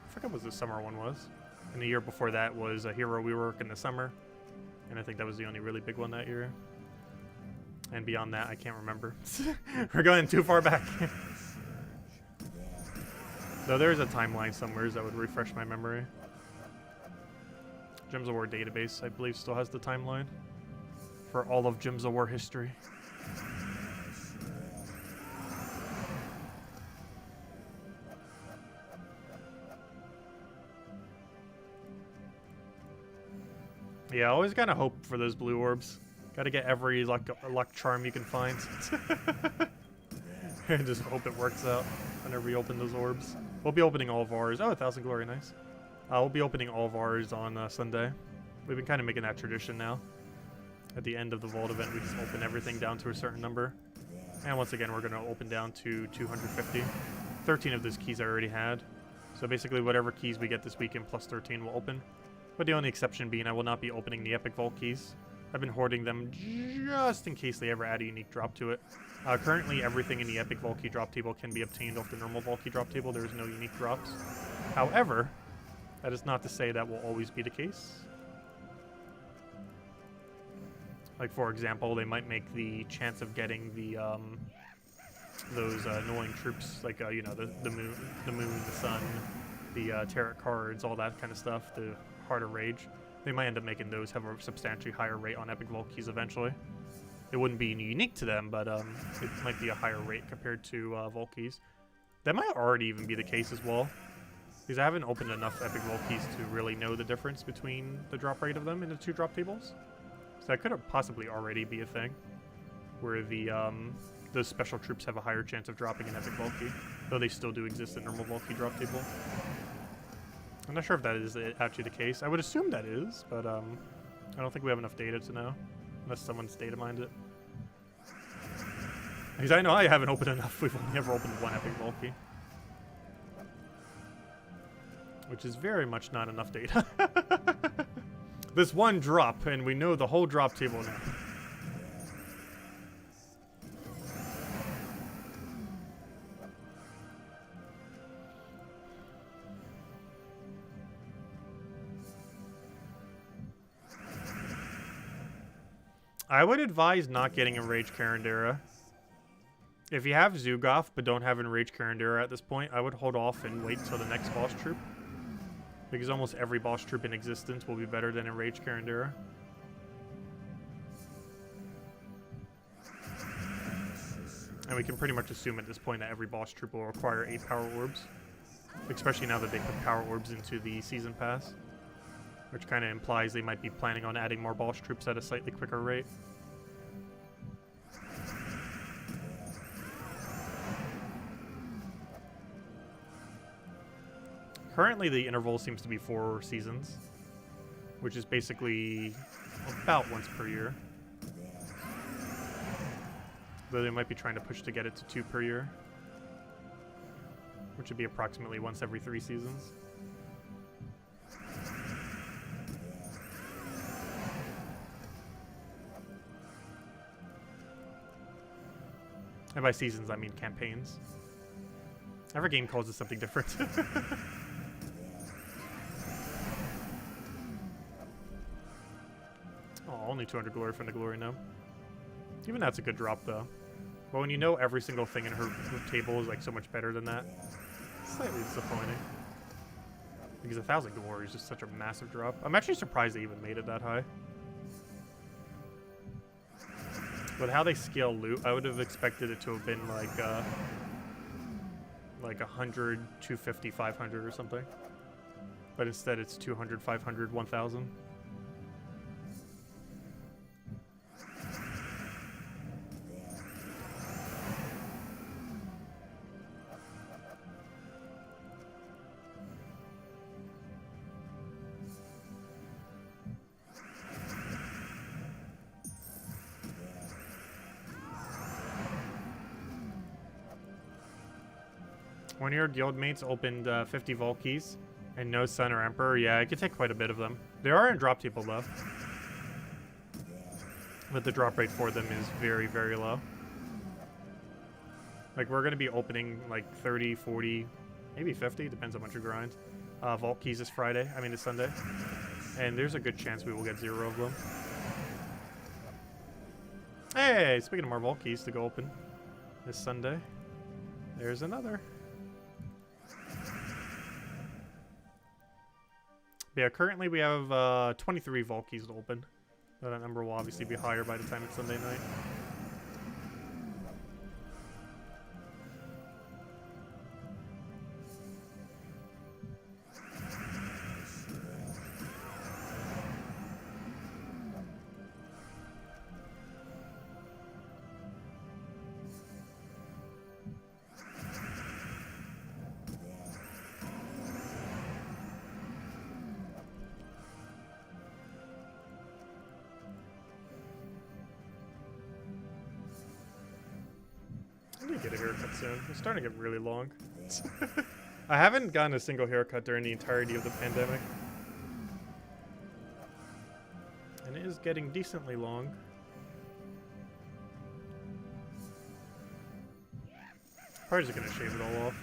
forgot what the summer one was. And the year before that was a hero rework in the summer. And I think that was the only really big one that year. And beyond that, I can't remember. We're going too far back. Though there's a timeline somewhere that would refresh my memory. Gems of War database, I believe, still has the timeline for all of Gems of War history. Yeah, I always gotta hope for those blue orbs. Gotta get every luck charm you can find. And just hope it works out whenever we open those orbs. We'll be opening all of ours. Oh, 1,000 glory, nice. We'll be opening all of ours on Sunday. We've been kind of making that tradition now. At the end of the vault event, we just open everything down to a certain number. And once again, we're going to open down to 250. 13 of those keys I already had. So basically, whatever keys we get this weekend plus 13 will open. But the only exception being I will not be opening the Epic Vault keys. I've been hoarding them just in case they ever add a unique drop to it. Currently, everything in the Epic Vault key drop table can be obtained off the normal Vault key drop table. There is no unique drops. However, that is not to say that will always be the case. Like, for example, they might make the chance of getting the those annoying troops, like you know, the moon, the sun, the tarot cards, all that kind of stuff. The Heart of Rage. They might end up making those have a substantially higher rate on Epic Vault keys eventually. It wouldn't be unique to them, but it might be a higher rate compared to Vault keys. That might already even be the case as well, because I haven't opened enough Epic Vault keys to really know the difference between the drop rate of them in the two drop tables. So that could possibly already be a thing, where those special troops have a higher chance of dropping an Epic Vault key, though they still do exist in normal Vault key drop table. I'm not sure if that is actually the case. I would assume that is, but I don't think we have enough data to know, unless someone's data mined it. Because I know I haven't opened enough. We've only ever opened one Epic Vault key, which is very much not enough data. This one drop, and we know the whole drop table now. I would advise not getting Enraged Karandera. If you have Zugoth but don't have Enraged Karandera at this point, I would hold off and wait till the next boss troop. Because almost every boss troop in existence will be better than Enraged Karandera. And we can pretty much assume at this point that every boss troop will require 8 power orbs. Especially now that they put power orbs into the season pass. Which kind of implies they might be planning on adding more boss troops at a slightly quicker rate. Currently, the interval seems to be 4 seasons, which is basically about once per year. Though they might be trying to push to get it to 2 per year, which would be approximately once every 3 seasons. And by seasons, I mean campaigns. Every game calls it something different. Oh, only 200 glory from the glory now. Even that's a good drop, though. But when you know every single thing in her table is like so much better than that, it's slightly disappointing. Because 1,000 glory is just such a massive drop. I'm actually surprised they even made it that high. With how they scale loot, I would have expected it to have been like 100, 250, 500 or something. But instead it's 200, 500, 1,000. One of your guildmates opened 50 vault keys and no Sun or Emperor. Yeah, it could take quite a bit of them. They are in drop table though. But the drop rate for them is very, very low. Like, we're going to be opening like 30, 40, maybe 50, depends on how much you grind. Vault keys this Friday, this Sunday. And there's a good chance we will get 0 of them. Hey, speaking of more vault keys to go open this Sunday, there's another. But yeah, currently we have 23 vault keys to open. That number will obviously be higher by the time it's Sunday night. Get a haircut soon. It's starting to get really long. I haven't gotten a single haircut during the entirety of the pandemic. And it is getting decently long. Probably just gonna shave it all off.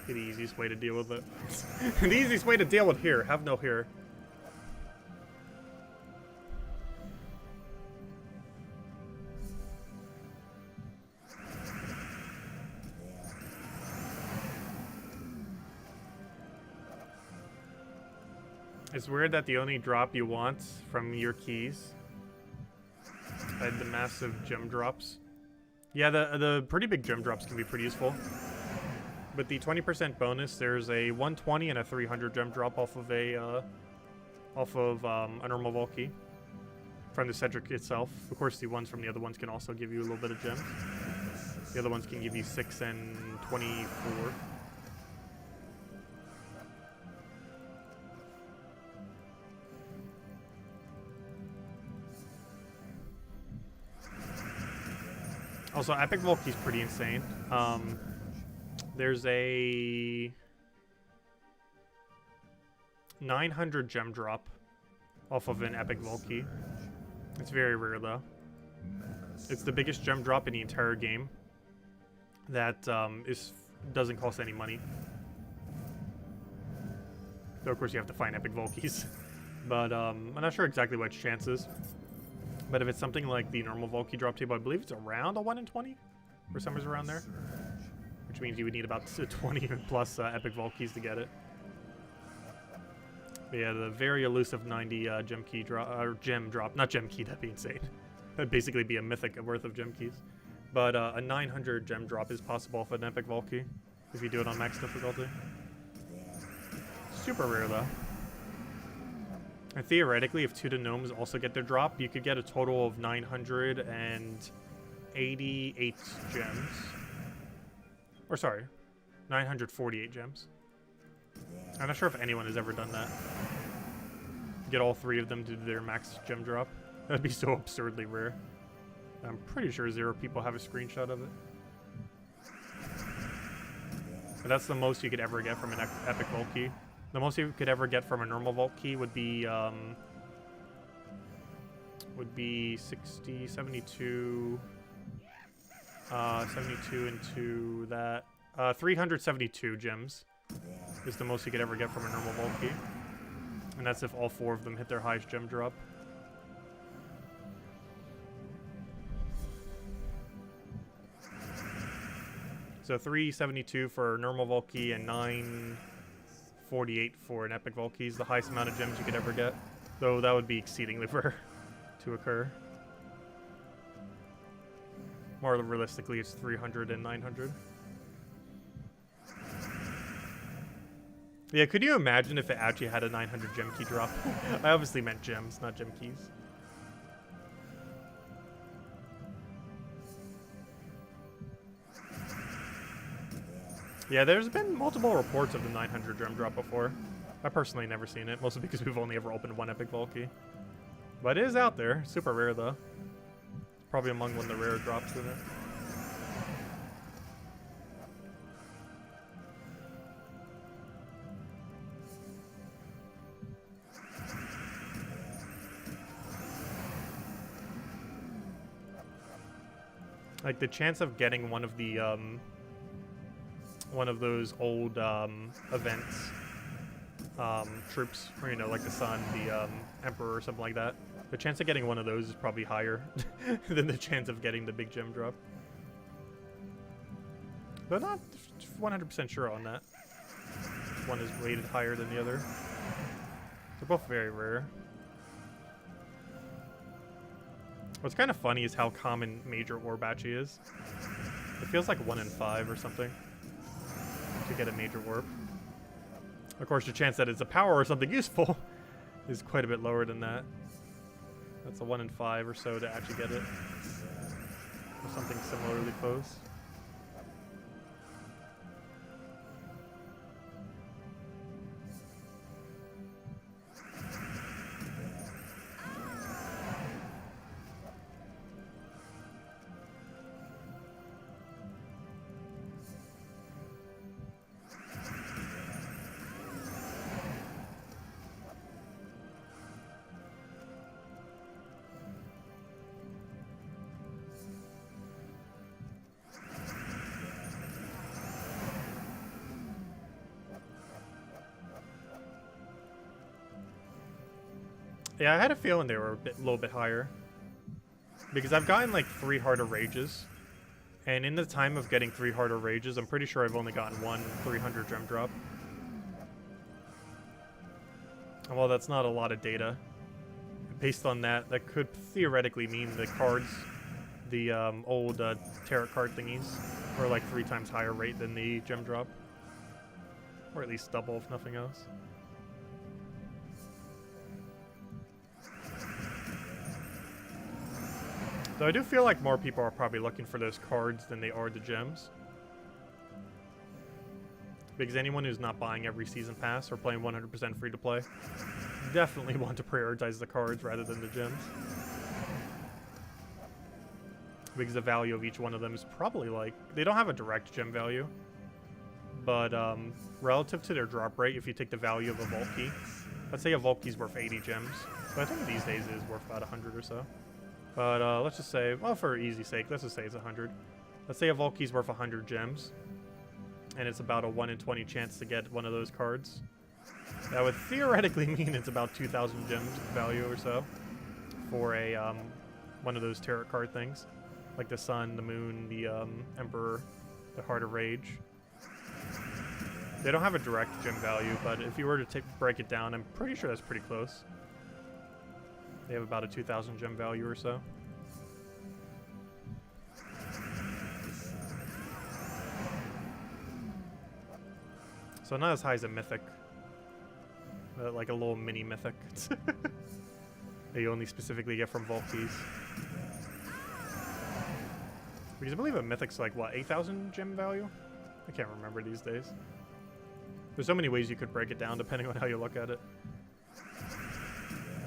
Be the easiest way to deal with it. The easiest way to deal with hair. Have no hair. It's weird that the only drop you want from your keys had the massive gem drops. Yeah, the pretty big gem drops can be pretty useful. With the 20% bonus, there's a 120 and a 300 gem drop off of a normal vault key from the Cedric itself. Of course, the ones from the other ones can also give you a little bit of gems. The other ones can give you 6 and 24. Also, Epic Vault Key's pretty insane. There's a 900 gem drop off of an Epic Vault Key. It's very rare, though. It's the biggest gem drop in the entire game that doesn't cost any money. So, of course, you have to find Epic Vault Keys. But I'm not sure exactly what its chance is. But if it's something like the normal vault key drop table, I believe it's around a 1 in 20, or somewhere around there. Which means you would need about 20 plus epic vault keys to get it. But yeah, the very elusive 90 gem key drop, or gem drop, not gem key, that'd be insane. That'd basically be a mythic worth of gem keys. But a 900 gem drop is possible for an epic vault key, if you do it on max difficulty. Super rare though. And theoretically, if 2 Gnomes also get their drop, you could get a total of 988 gems. Or sorry, 948 gems. I'm not sure if anyone has ever done that. Get all 3 of them to their max gem drop. That'd be so absurdly rare. I'm pretty sure 0 people have a screenshot of it. But that's the most you could ever get from an epic vault key. The most you could ever get from a normal vault key would be 60, 72, 72 into that. 372 gems is the most you could ever get from a normal vault key. And that's if all 4 of them hit their highest gem drop. So 372 for a normal vault key and 948 for an epic vault key is the highest amount of gems you could ever get. Though that would be exceedingly rare to occur. More realistically, it's 300 and 900. Yeah, could you imagine if it actually had a 900 gem key drop? I obviously meant gems, not gem keys. Yeah, there's been multiple reports of the 900 gem drop before. I personally never seen it, mostly because we've only ever opened 1 epic vault key. But it is out there. Super rare, though. Probably among one of the rare drops in it. Like the chance of getting one of the one of those old events troops, or you know, like the Sun, the Emperor, or something like that. The chance of getting one of those is probably higher than the chance of getting the big gem drop. But not 100% sure on that. One is weighted higher than the other. They're both very rare. What's kind of funny is how common Major Orb actually is. It feels like 1 in 5 or something to get a Major Orb. Of course, the chance that it's a power or something useful is quite a bit lower than that. That's a 1 in 5 or so to actually get it. Or something similarly close. Yeah, I had a feeling they were a little bit higher. Because I've gotten like 3 Heart of Rages. And in the time of getting 3 Heart of Rages, I'm pretty sure I've only gotten 1 300 gem drop. And while that's not a lot of data, based on that, that could theoretically mean the cards, the old tarot card thingies, are like 3 times higher rate than the gem drop. Or at least double, if nothing else. Though I do feel like more people are probably looking for those cards than they are the gems. Because anyone who's not buying every season pass or playing 100% free to play definitely want to prioritize the cards rather than the gems. Because the value of each one of them is probably like... They don't have a direct gem value. But relative to their drop rate, if you take the value of a Vault Key, let's say a Vault Key's worth 80 gems. But I think these days it is worth about 100 or so. But let's just say, well, for easy's sake, let's just say it's 100. Let's say a Vault Key's worth 100 gems. And it's about a 1 in 20 chance to get one of those cards. That would theoretically mean it's about 2,000 gems value or so for a one of those tarot card things. Like the Sun, the Moon, the Emperor, the Heart of Rage. They don't have a direct gem value, but if you were to break it down, I'm pretty sure that's pretty close. They have about a 2,000 gem value or so. So not as high as a mythic. Like a little mini mythic. That you only specifically get from Vault Keys. Because I believe a mythic's like, what, 8,000 gem value? I can't remember these days. There's so many ways you could break it down depending on how you look at it.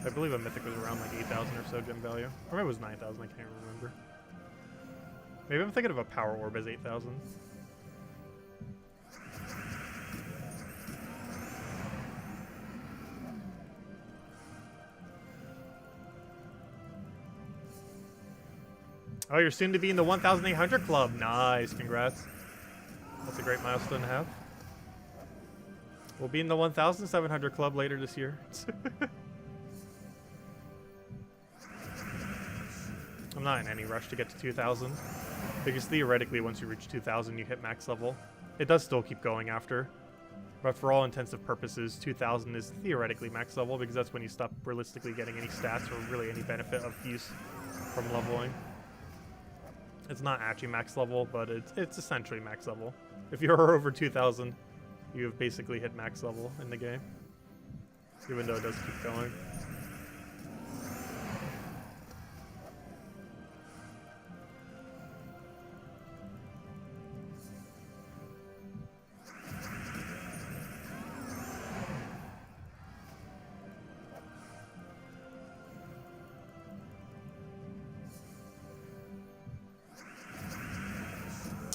I believe a mythic was around like 8,000 or so gem value. Or maybe it was 9,000, I can't remember. Maybe I'm thinking of a power orb as 8,000. Oh, you're soon to be in the 1,800 club. Nice, congrats. That's a great milestone to have. We'll be in the 1,700 club later this year. I'm not in any rush to get to 2,000, because theoretically once you reach 2,000 you hit max level. It does still keep going after, but for all intensive purposes 2,000 is theoretically max level, because that's when you stop realistically getting any stats or really any benefit of use from leveling. It's not actually max level, but it's essentially max level. If you're over 2,000, you've basically hit max level in the game, even though it does keep going.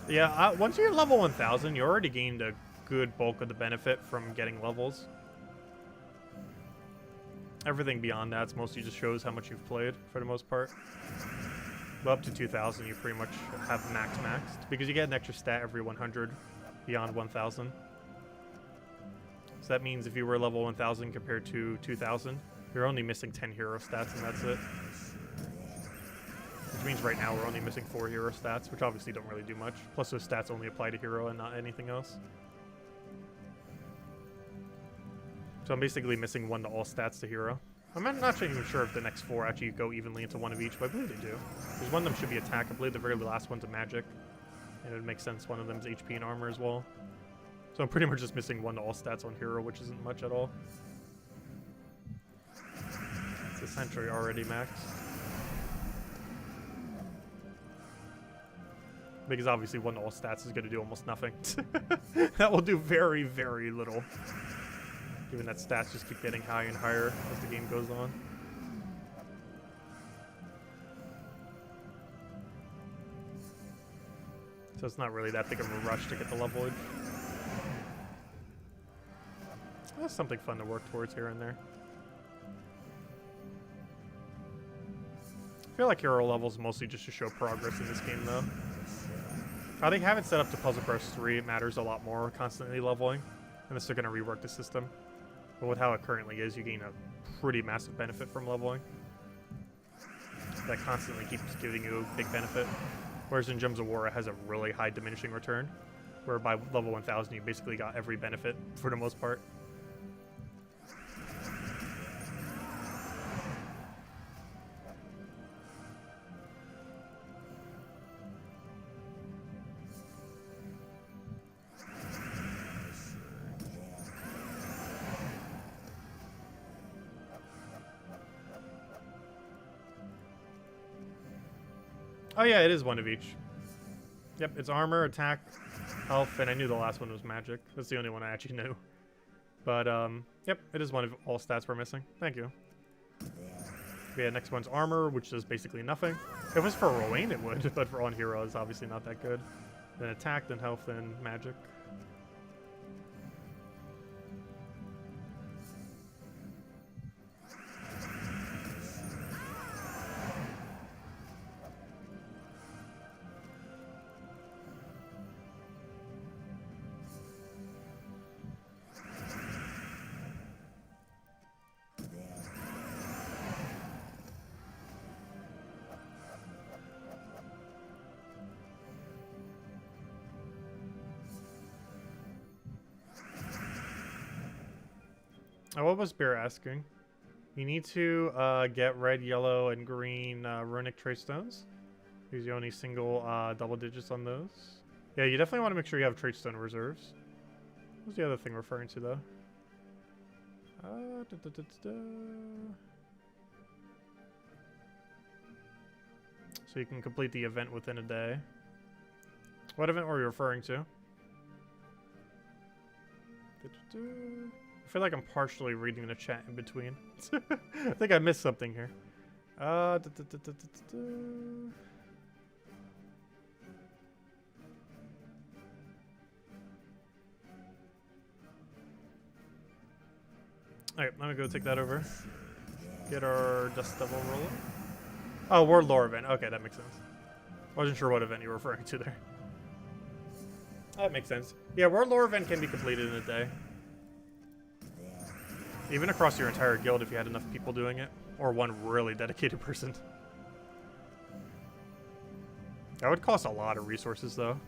Yeah, once you're level 1,000, you already gained a good bulk of the benefit from getting levels. Everything beyond that mostly just shows how much you've played, for the most part. But up to 2,000, you pretty much have maxed, because you get an extra stat every 100 beyond 1,000. So that means if you were level 1,000 compared to 2,000, you're only missing 10 hero stats, and that's it. Which means right now we're only missing 4 hero stats, which obviously don't really do much. Plus those stats only apply to hero and not anything else. So I'm basically missing 1 to all stats to hero. I'm not even sure if the next 4 actually go evenly into 1 of each, but I believe they do. Because 1 of them should be attack. I believe the very last one's a magic. And it would make sense 1 of them is HP and armor as well. So I'm pretty much just missing 1 to all stats on hero, which isn't much at all. It's a sentry already maxed. Because obviously 1 to all stats is going to do almost nothing. That will do very, very little. Given that stats just keep getting higher and higher as the game goes on. So it's not really that big of a rush to get the levelage. That's something fun to work towards here and there. I feel like hero levels mostly just to show progress in this game though. I think have it set up to Puzzle Quest 3, it matters a lot more constantly leveling. Unless they're going to rework the system. But with how it currently is, you gain a pretty massive benefit from leveling. That constantly keeps giving you a big benefit. Whereas in Gems of War, it has a really high diminishing return. Where by level 1000, you basically got every benefit for the most part. Oh yeah, it is 1 of each. Yep, it's armor, attack, health, and I knew the last one was magic. That's the only one I actually knew. But, yep, it is 1 of all stats we're missing. Thank you. Yeah, next one's armor, which does basically nothing. If it was for Rowan, it would, but for on hero, it's obviously not that good. Then attack, then health, then magic. Oh, what was Bear asking? You need to get red, yellow, and green runic trace stones. Because you only single double digits on those. Yeah, you definitely want to make sure you have trace stone reserves. What's the other thing referring to, though? So you can complete the event within a day. What event were you referring to? I feel like I'm partially reading the chat in between. I think I missed something here. Alright, let me go take that over. Get our Dust Devil rolling. Oh, World Lore event. Okay, that makes sense. Wasn't sure what event you were referring to there. That makes sense. Yeah, World Lore event can be completed in a day. Even across your entire guild if you had enough people doing it. Or 1 really dedicated person. That would cost a lot of resources, though.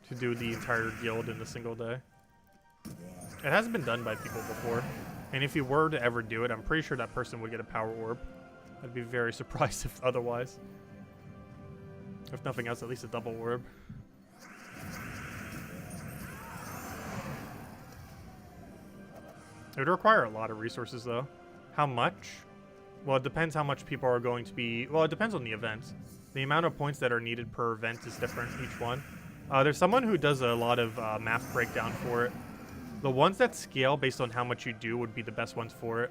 To do the entire guild in a single day. It hasn't been done by people before. And if you were to ever do it, I'm pretty sure that person would get a power orb. I'd be very surprised if otherwise. If nothing else, at least a double orb. It would require a lot of resources, though. How much? Well, it depends how much people are going to be... Well, it depends on the event. The amount of points that are needed per event is different, each one. There's someone who does a lot of math breakdown for it. The ones that scale based on how much you do would be the best ones for it.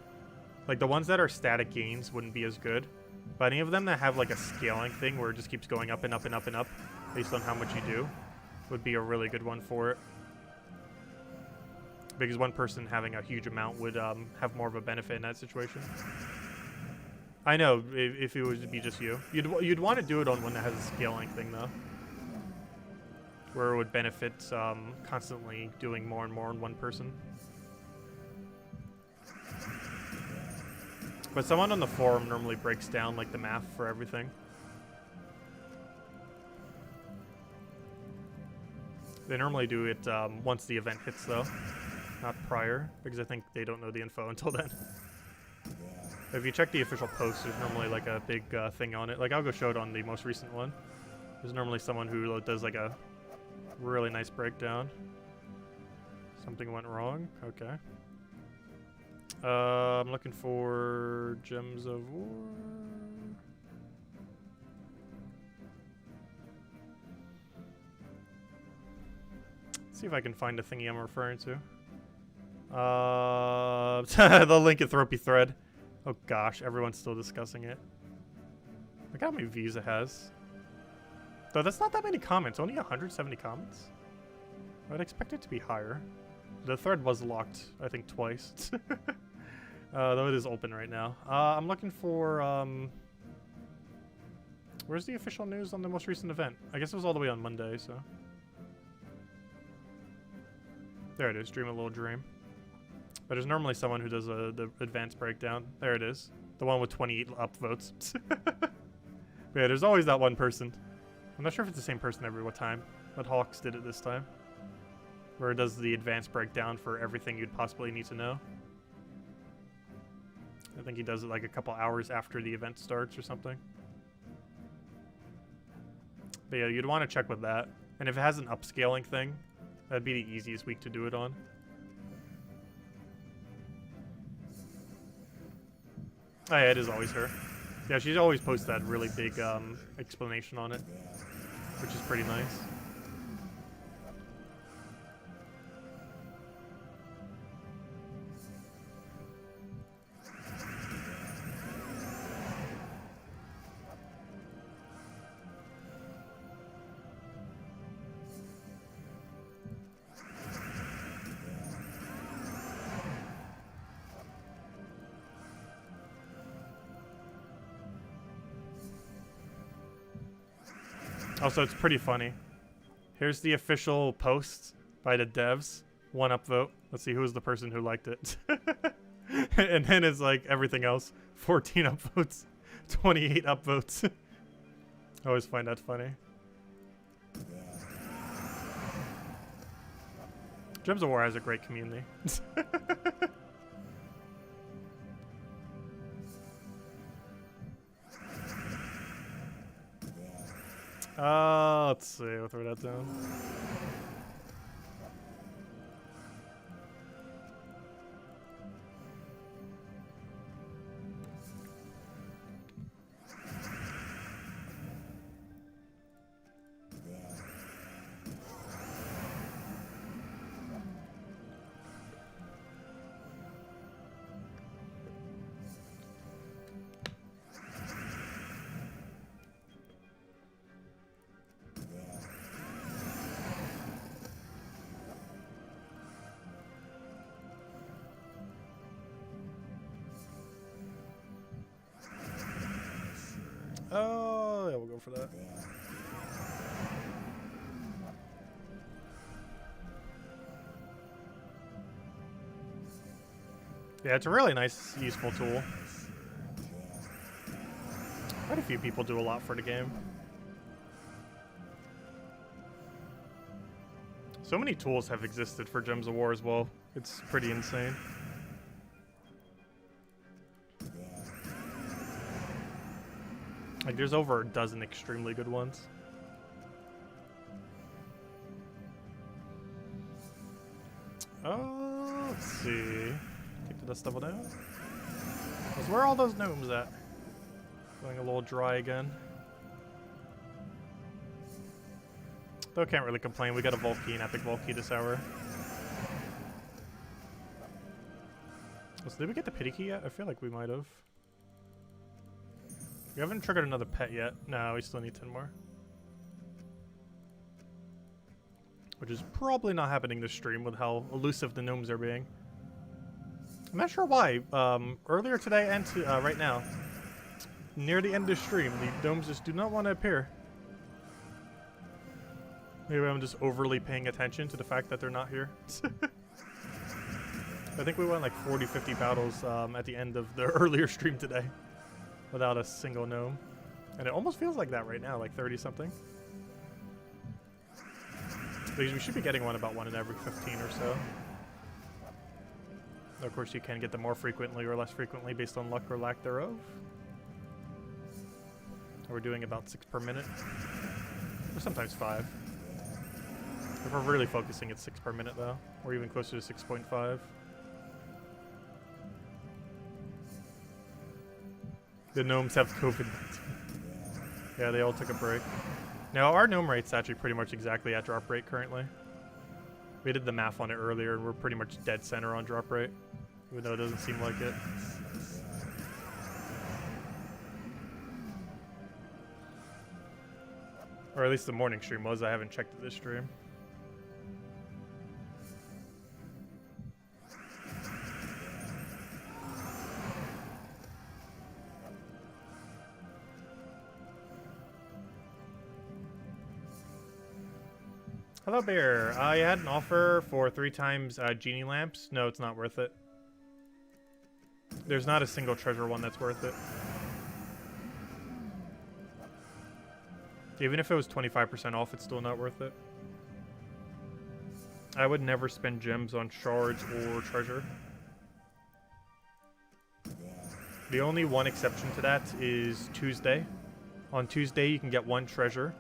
Like, the ones that are static gains wouldn't be as good. But any of them that have, like, a scaling thing where it just keeps going up and up and up and up based on how much you do would be a really good one for it. Because one person having a huge amount would have more of a benefit in that situation. I know, if it would be just you. You'd want to do it on one that has a scaling thing, though. Where it would benefit constantly doing more and more on one person. But someone on the forum normally breaks down, like, the math for everything. They normally do it once the event hits, though. Not prior, because I think they don't know the info until then. If you check the official post, there's normally like a big thing on it. Like, I'll go show it on the most recent one. There's normally someone who does like a really nice breakdown. Something went wrong. Okay. I'm looking for Gems of War. Let's see if I can find the thingy I'm referring to. The lycanthropy thread. Oh gosh, everyone's still discussing it. Look how many views it has. Though that's not that many comments, only 170 comments. I'd expect it to be higher. The thread was locked, I think, twice. Though it is open right now. I'm looking for, where's the official news on the most recent event? I guess it was all the way on Monday, so. There it is, Dream a Little Dream. But there's normally someone who does the advanced breakdown. There it is. The one with 28 upvotes. But yeah, there's always that one person. I'm not sure if it's the same person every time, but Hawks did it this time. Where it does the advanced breakdown for everything you'd possibly need to know. I think he does it like a couple hours after the event starts or something. But yeah, you'd want to check with that. And if it has an upscaling thing, that'd be the easiest week to do it on. Oh yeah, it is always her. Yeah, she always posts that really big explanation on it, which is pretty nice. Also, it's pretty funny. Here's the official post by the devs. 1 upvote. Let's see who's the person who liked it. And then it's like everything else. 14 upvotes. 28 upvotes. I always find that funny. Gems of War has a great community. Let's see. We'll throw that down. Oh, yeah, we'll go for that. Yeah, it's a really nice, useful tool. Quite a few people do a lot for the game. So many tools have existed for Gems of War as well. It's pretty insane. Like, there's over a dozen extremely good ones. Oh, let's see. Take the dust level down. Where are all those gnomes at? Going a little dry again. Though can't really complain. We got a Volkey, an epic Volkey this hour. So did we get the pity key yet? I feel like we might have. We haven't triggered another pet yet. No, we still need 10 more. Which is probably not happening this stream with how elusive the gnomes are being. I'm not sure why. Earlier today and right now, near the end of the stream, the gnomes just do not want to appear. Maybe I'm just overly paying attention to the fact that they're not here. I think we won like 40, 50 battles at the end of the earlier stream today without a single gnome. And it almost feels like that right now, like 30 something. Because we should be getting one about one in every 15 or so. Of course, you can get them more frequently or less frequently based on luck or lack thereof. We're doing about 6 per minute. Or sometimes 5. If we're really focusing, it's 6 per minute though. Or even closer to 6.5. The gnomes have COVID-19. Yeah, they all took a break. Now, our gnome rate's actually pretty much exactly at drop rate currently. We did the math on it earlier, and we're pretty much dead center on drop rate, even though it doesn't seem like it. Or at least the morning stream was. I haven't checked it this stream. Hello, Bear. I had an offer for 3 times genie lamps. No, it's not worth it. There's not a single treasure one that's worth it. Even if it was 25% off, it's still not worth it. I would never spend gems on shards or treasure. The only one exception to that is Tuesday. On Tuesday, you can get 1 treasure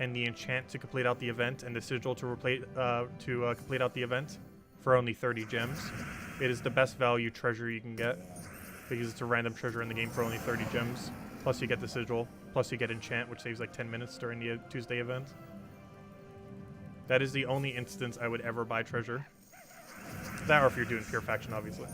and the enchant to complete out the event, and the sigil to complete out the event for only 30 gems. It is the best value treasure you can get because it's a random treasure in the game for only 30 gems. Plus you get the sigil, plus you get enchant, which saves like 10 minutes during the Tuesday event. That is the only instance I would ever buy treasure. That or if you're doing pure faction, obviously.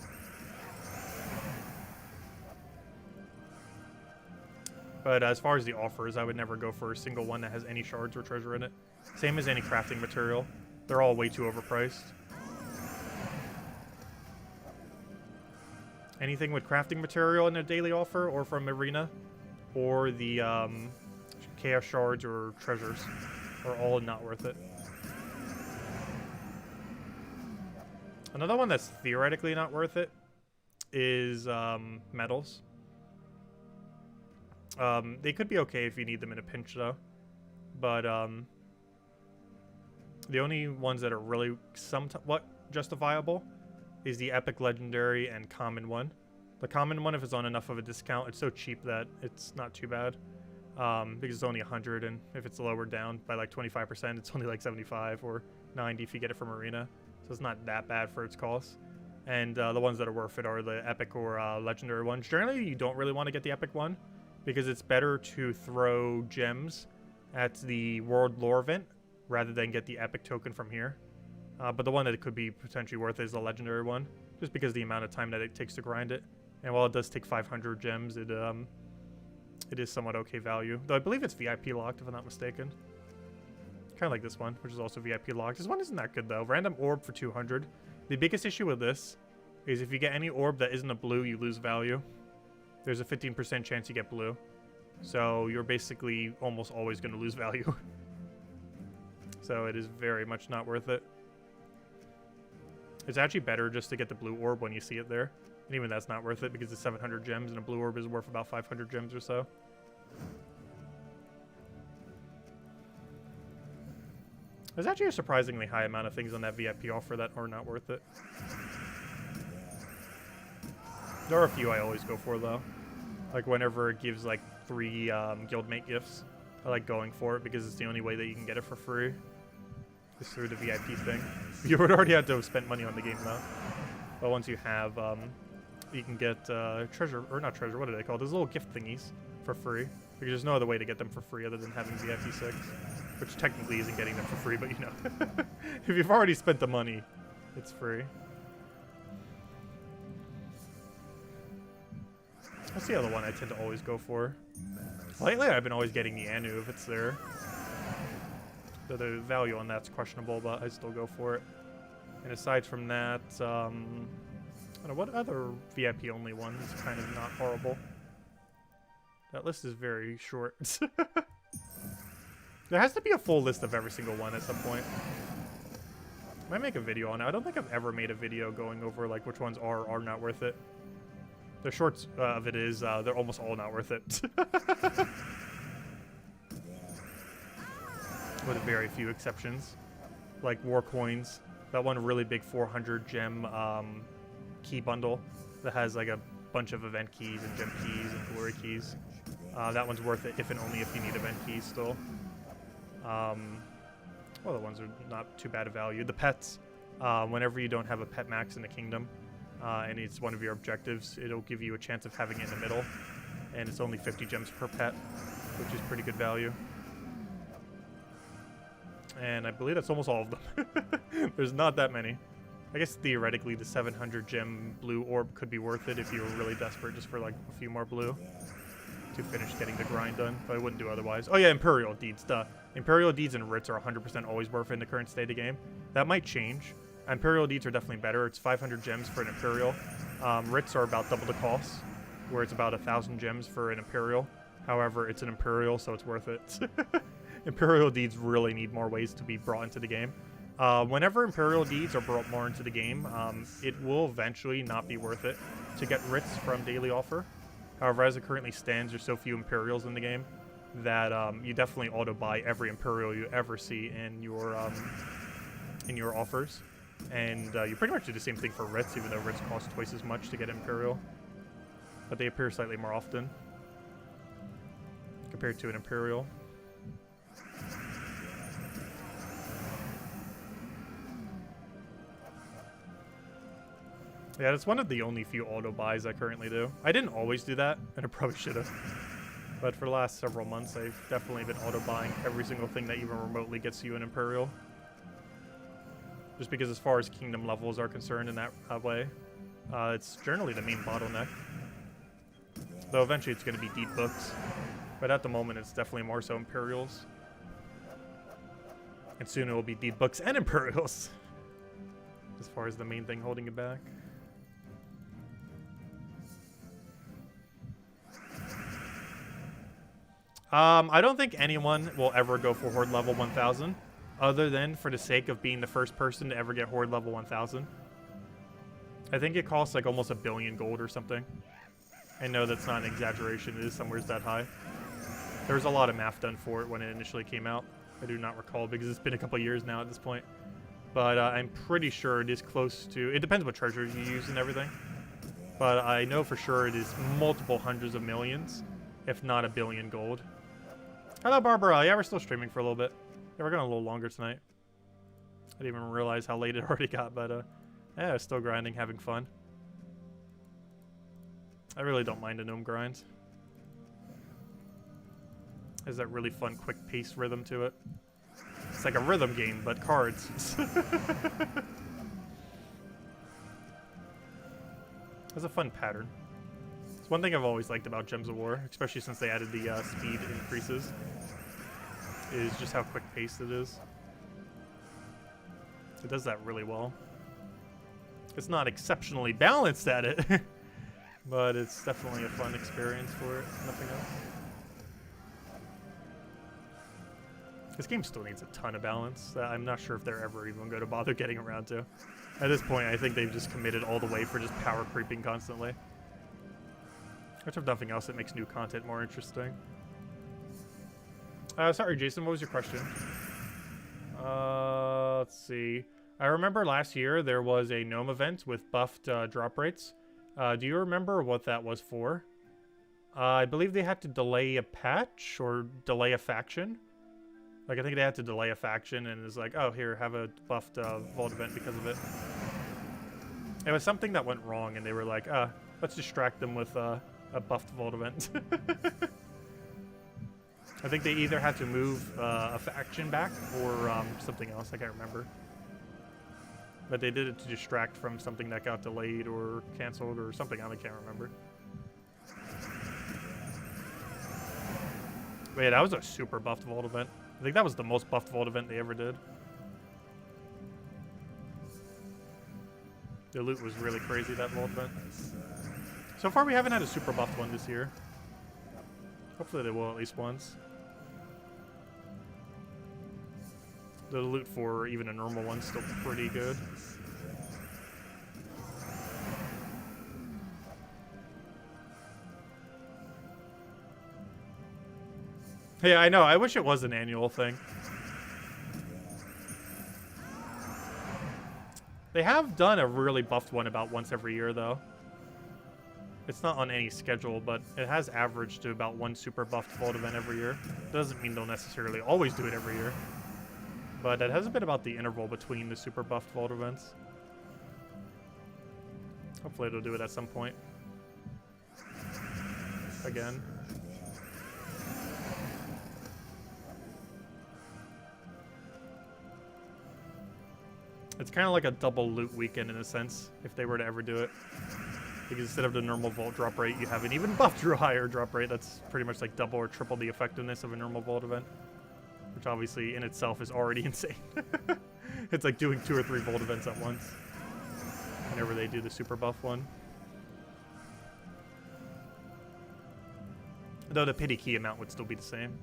But as far as the offers, I would never go for a single one that has any shards or treasure in it. Same as any crafting material. They're all way too overpriced. Anything with crafting material in a daily offer or from Arena or the chaos shards or treasures are all not worth it. Another one that's theoretically not worth it is metals. They could be okay if you need them in a pinch, though. But the only ones that are really somewhat justifiable is the epic, legendary, and common one. The common one, if it's on enough of a discount, it's so cheap that it's not too bad. Because it's only 100, and if it's lowered down by like 25%, it's only like 75 or 90 if you get it from Arena. So it's not that bad for its cost. And the ones that are worth it are the epic or legendary ones. Generally, you don't really want to get the epic one, because it's better to throw gems at the world lore event rather than get the epic token from here. But the one that it could be potentially worth is the legendary one, just because of the amount of time that it takes to grind it. And while it does take 500 gems, it is somewhat okay value. Though I believe it's VIP locked, if I'm not mistaken. Kind of like this one, which is also VIP locked. This one isn't that good, though. Random orb for 200. The biggest issue with this is if you get any orb that isn't a blue, you lose value. There's a 15% chance you get blue. So you're basically almost always going to lose value. So it is very much not worth it. It's actually better just to get the blue orb when you see it there. And even that's not worth it because it's 700 gems and a blue orb is worth about 500 gems or so. There's actually a surprisingly high amount of things on that VIP offer that are not worth it. There are a few I always go for, though. Like, whenever it gives, like, 3 guildmate gifts, I like going for it because it's the only way that you can get it for free. Is through the VIP thing. You would already have to have spent money on the game, though. But once you have, you can get treasure, or not treasure, what are they called? Those little gift thingies for free. Because there's no other way to get them for free other than having VIP 6. Which technically isn't getting them for free, but you know. If you've already spent the money, it's free. What's the other one I tend to always go for? Lately, I've been always getting the Anu if it's there. The value on that's questionable, but I still go for it. And aside from that, I don't know, what other VIP only ones kind of not horrible? That list is very short. There has to be a full list of every single one at some point. Might make a video on it. I don't think I've ever made a video going over like which ones are or are not worth it. The shorts of it is they're almost all not worth it. With very few exceptions. Like War Coins. That one really big 400 gem key bundle that has like a bunch of event keys and gem keys and glory keys. That one's worth it if and only if you need event keys still. Well, the ones are not too bad of value. The pets, whenever you don't have a pet max in the kingdom, and it's one of your objectives, it'll give you a chance of having it in the middle. And it's only 50 gems per pet, which is pretty good value. And I believe that's almost all of them. There's not that many. I guess theoretically the 700 gem blue orb could be worth it if you were really desperate just for like a few more blue to finish getting the grind done, but I wouldn't do otherwise. Oh yeah, Imperial Deeds, duh. Imperial Deeds and Writs are 100% always worth it in the current state of game. That might change. Imperial Deeds are definitely better. It's 500 gems for an Imperial. Writs are about double the cost, where it's about 1,000 gems for an Imperial. However, it's an Imperial, so it's worth it. Imperial Deeds really need more ways to be brought into the game. Whenever Imperial Deeds are brought more into the game, it will eventually not be worth it to get Writs from Daily Offer. However, as it currently stands, there's so few Imperials in the game that you definitely auto-buy every Imperial you ever see in your offers. And you pretty much do the same thing for Writs, even though Writs cost twice as much to get Imperial. But they appear slightly more often compared to an Imperial. Yeah, that's one of the only few auto buys I currently do. I didn't always do that, and I probably should have. But for the last several months, I've definitely been auto buying every single thing that even remotely gets you an Imperial. Just because as far as kingdom levels are concerned in that way, it's generally the main bottleneck. Though eventually it's going to be deep books. But at the moment, it's definitely more so Imperials. And soon it will be deep books and Imperials. As far as the main thing holding it back. I don't think anyone will ever go for Horde level 1000, other than for the sake of being the first person to ever get Horde level 1000. I think it costs like almost 1 billion gold or something. I know that's not an exaggeration, it is somewhere that high. There was a lot of math done for it when it initially came out. I do not recall because it's been a couple years now at this point. But I'm pretty sure it is close to... It depends what treasures you use and everything. But I know for sure it is multiple hundreds of millions, if not 1 billion gold. Hello, Barbara. Yeah, we're still streaming for a little bit. Yeah, we're going a little longer tonight. I didn't even realize how late it already got, but yeah, still grinding, having fun. I really don't mind a Gnome grind. Has that really fun, quick-paced rhythm to it. It's like a rhythm game, but cards. It's a fun pattern. It's one thing I've always liked about Gems of War, especially since they added the speed increases, is just how quick-paced it is. It does that really well. It's not exceptionally balanced at it, but it's definitely a fun experience for it, nothing else. This game still needs a ton of balance. I'm not sure if they're ever even going to bother getting around to. At this point, I think they've just committed all the way for just power creeping constantly. Which, if nothing else, it makes new content more interesting. Sorry, Jason, what was your question? Let's see. I remember last year there was a Gnome event with buffed drop rates. Do you remember what that was for? I believe they had to delay a patch or delay a faction. Like, I think they had to delay a faction, and it's like, oh, here, have a buffed vault event because of it. It was something that went wrong, and they were like, let's distract them with a buffed vault event. I think they either had to move a faction back or something else. I can't remember. But they did it to distract from something that got delayed or canceled or something. I can't remember. But yeah, that was a super buffed vault event. I think that was the most buffed vault event they ever did. The loot was really crazy, that vault event. So far, we haven't had a super buffed one this year. Hopefully they will at least once. The loot for even a normal one's still pretty good. Yeah, I know. I wish it was an annual thing. They have done a really buffed one about once every year, though. It's not on any schedule, but it has averaged to about one super buffed vault event every year. Doesn't mean they'll necessarily always do it every year. But it has been about the interval between the super buffed vault events. Hopefully it'll do it at some point. Again. It's kind of like a double loot weekend in a sense, if they were to ever do it. Because instead of the normal vault drop rate, you have an even buffed or higher drop rate. That's pretty much like double or triple the effectiveness of a normal vault event. Which obviously in itself is already insane. It's like doing 2 or 3 vault events at once. Whenever they do the super buff one. Though the pity key amount would still be the same.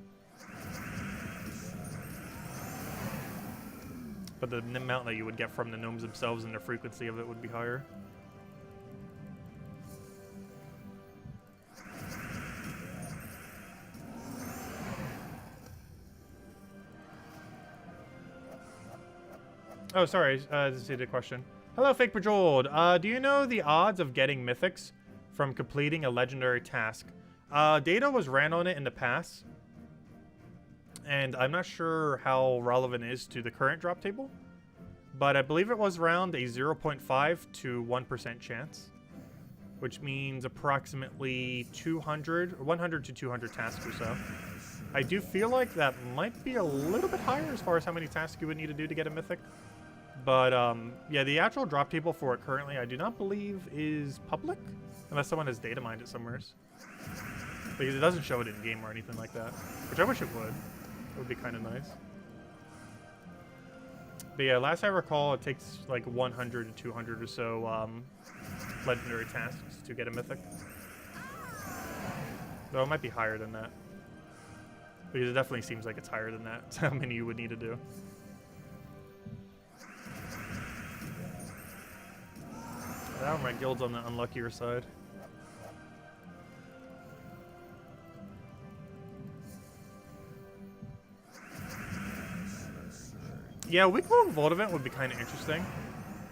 But the amount that you would get from the gnomes themselves and the frequency of it would be higher. Oh, sorry. This is a question. Hello, Fake Bejeweled. Do you know the odds of getting mythics from completing a legendary task? Data was ran on it in the past. And I'm not sure how relevant it is to the current drop table. But I believe it was around a 0.5 to 1% chance. Which means approximately 100 to 200 tasks or so. I do feel like that might be a little bit higher as far as how many tasks you would need to do to get a mythic. But, yeah, the actual drop table for it currently, I do not believe is public. Unless someone has data mined it somewhere. Because it doesn't show it in-game or anything like that. Which I wish it would. It would be kind of nice. But yeah, last I recall, it takes like 100 to 200 or so legendary tasks to get a mythic. Though it might be higher than that. Because it definitely seems like it's higher than that. It's how many you would need to do. Now my guild's on the unluckier side. Yeah, a week-long vault event would be kind of interesting.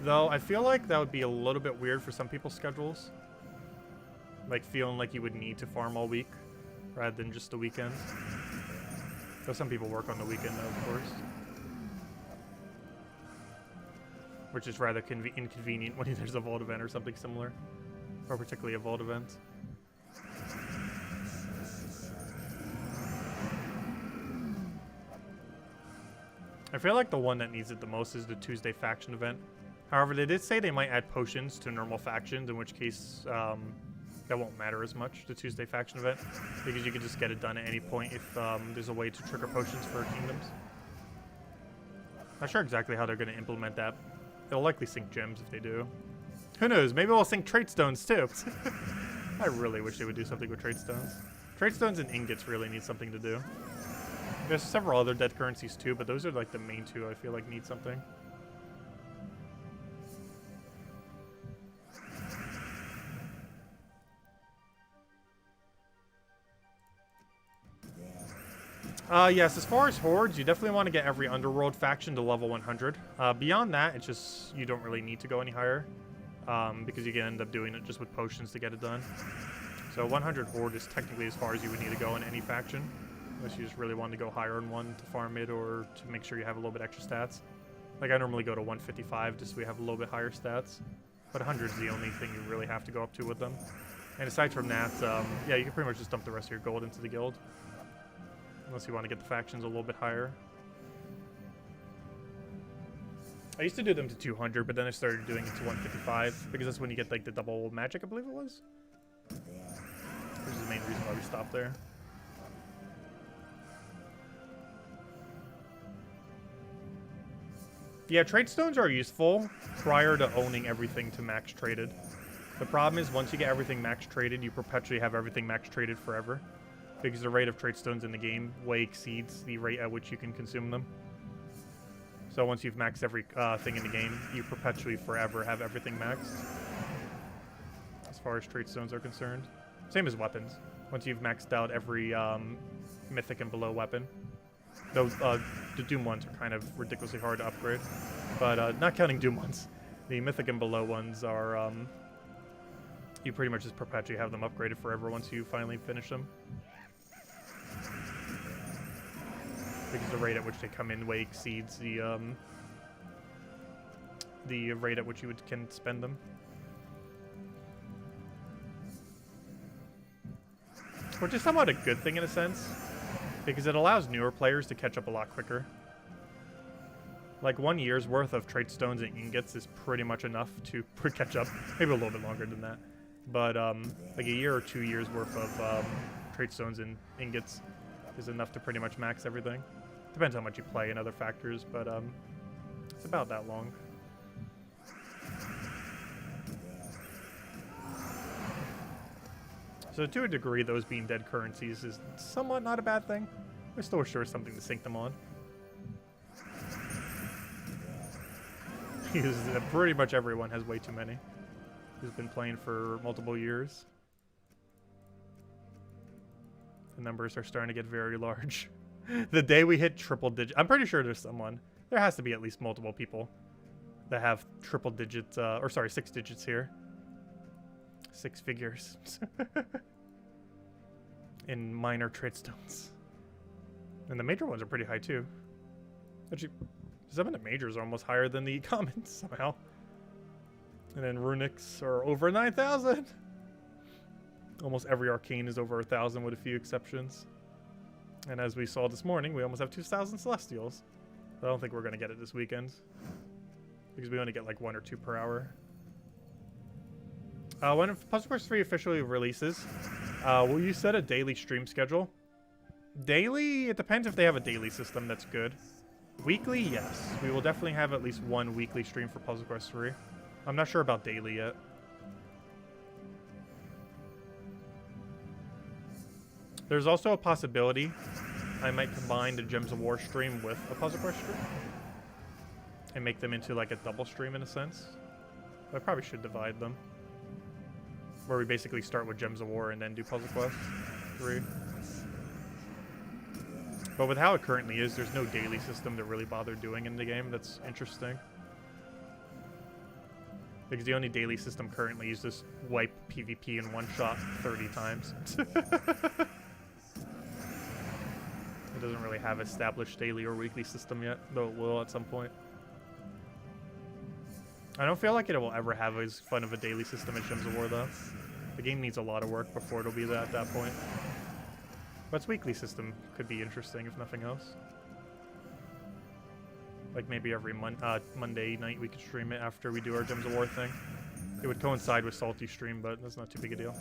Though, I feel like that would be a little bit weird for some people's schedules. Like, feeling like you would need to farm all week, rather than just the weekends. Though some people work on the weekend, though, of course. Which is rather inconvenient when there's a vault event or something similar. Or particularly a vault event. I feel like the one that needs it the most is the Tuesday faction event. However, they did say they might add potions to normal factions, in which case that won't matter as much, the Tuesday faction event, because you can just get it done at any point if there's a way to trigger potions for kingdoms. Not sure exactly how they're going to implement that. They'll likely sync gems if they do. Who knows? Maybe we'll sync trait stones too. I really wish they would do something with trait stones. Trait stones and ingots really need something to do. There's several other dead currencies too, but those are like the main two I feel like need something. Yes, as far as hordes, you definitely want to get every underworld faction to level 100. Beyond that, it's just, you don't really need to go any higher. Because you can end up doing it just with potions to get it done. So 100 horde is technically as far as you would need to go in any faction. Unless you just really want to go higher in one to farm it or to make sure you have a little bit extra stats. Like I normally go to 155 just so we have a little bit higher stats. But 100 is the only thing you really have to go up to with them. And aside from that, yeah, you can pretty much just dump the rest of your gold into the guild. Unless you want to get the factions a little bit higher. I used to do them to 200, but then I started doing it to 155. Because that's when you get like the double magic, I believe it was. Which is the main reason why we stopped there. Yeah, trade stones are useful prior to owning everything to max traded. The problem is once you get everything max traded, you perpetually have everything max traded forever. because the rate of trade stones in the game way exceeds the rate at which you can consume them. So once you've maxed every thing in the game, you perpetually forever have everything maxed. As far as trade stones are concerned. Same as weapons. Once you've maxed out every mythic and below weapon. Those, the Doom ones are kind of ridiculously hard to upgrade. But not counting Doom ones. The mythic and below ones are, you pretty much just perpetually have them upgraded forever once you finally finish them. Because the rate at which they come in way exceeds the rate at which you can spend them. Which is somewhat a good thing in a sense, because it allows newer players to catch up a lot quicker. Like 1 year's worth of trade stones and ingots is pretty much enough to catch up. Maybe a little bit longer than that. But like a year or 2 years worth of trade stones and ingots is enough to pretty much max everything. Depends how much you play and other factors, but it's about that long. So to a degree, those being dead currencies is somewhat not a bad thing. We're still sure something to sink them on. Because pretty much everyone has way too many. Who's been playing for multiple years. The numbers are starting to get very large. The day we hit triple digit, I'm pretty sure there's someone. There has to be at least multiple people that have triple digits, or sorry, 6 digits here. 6 figures. In minor trade stones. And the major ones are pretty high too. Actually, some of the majors are almost higher than the commons somehow. And then runics are over 9,000. Almost every arcane is over 1,000 with a few exceptions. And as we saw this morning, we almost have 2,000 celestials. I don't think we're going to get it this weekend. Because we only get like 1 or 2 per hour. When Puzzle Quest 3 officially releases, will you set a daily stream schedule? Daily? It depends if they have a daily system that's good. Weekly? Yes. We will definitely have at least 1 weekly stream for Puzzle Quest 3. I'm not sure about daily yet. There's also a possibility I might combine the Gems of War stream with a Puzzle Quest stream. And make them into like a double stream in a sense. I probably should divide them. Where we basically start with Gems of War and then do Puzzle Quest 3. But with how it currently is, there's no daily system to really bother doing in the game. That's interesting. Because the only daily system currently is just wipe PvP in one shot 30 times. It doesn't really have established daily or weekly system yet, though it will at some point. I don't feel like it will ever have as fun of a daily system as Gems of War, though. The game needs a lot of work before it'll be that at that point. But its weekly system could be interesting, if nothing else. Like maybe every Monday night we could stream it after we do our Gems of War thing. It would coincide with Salty stream, but that's not too big a deal.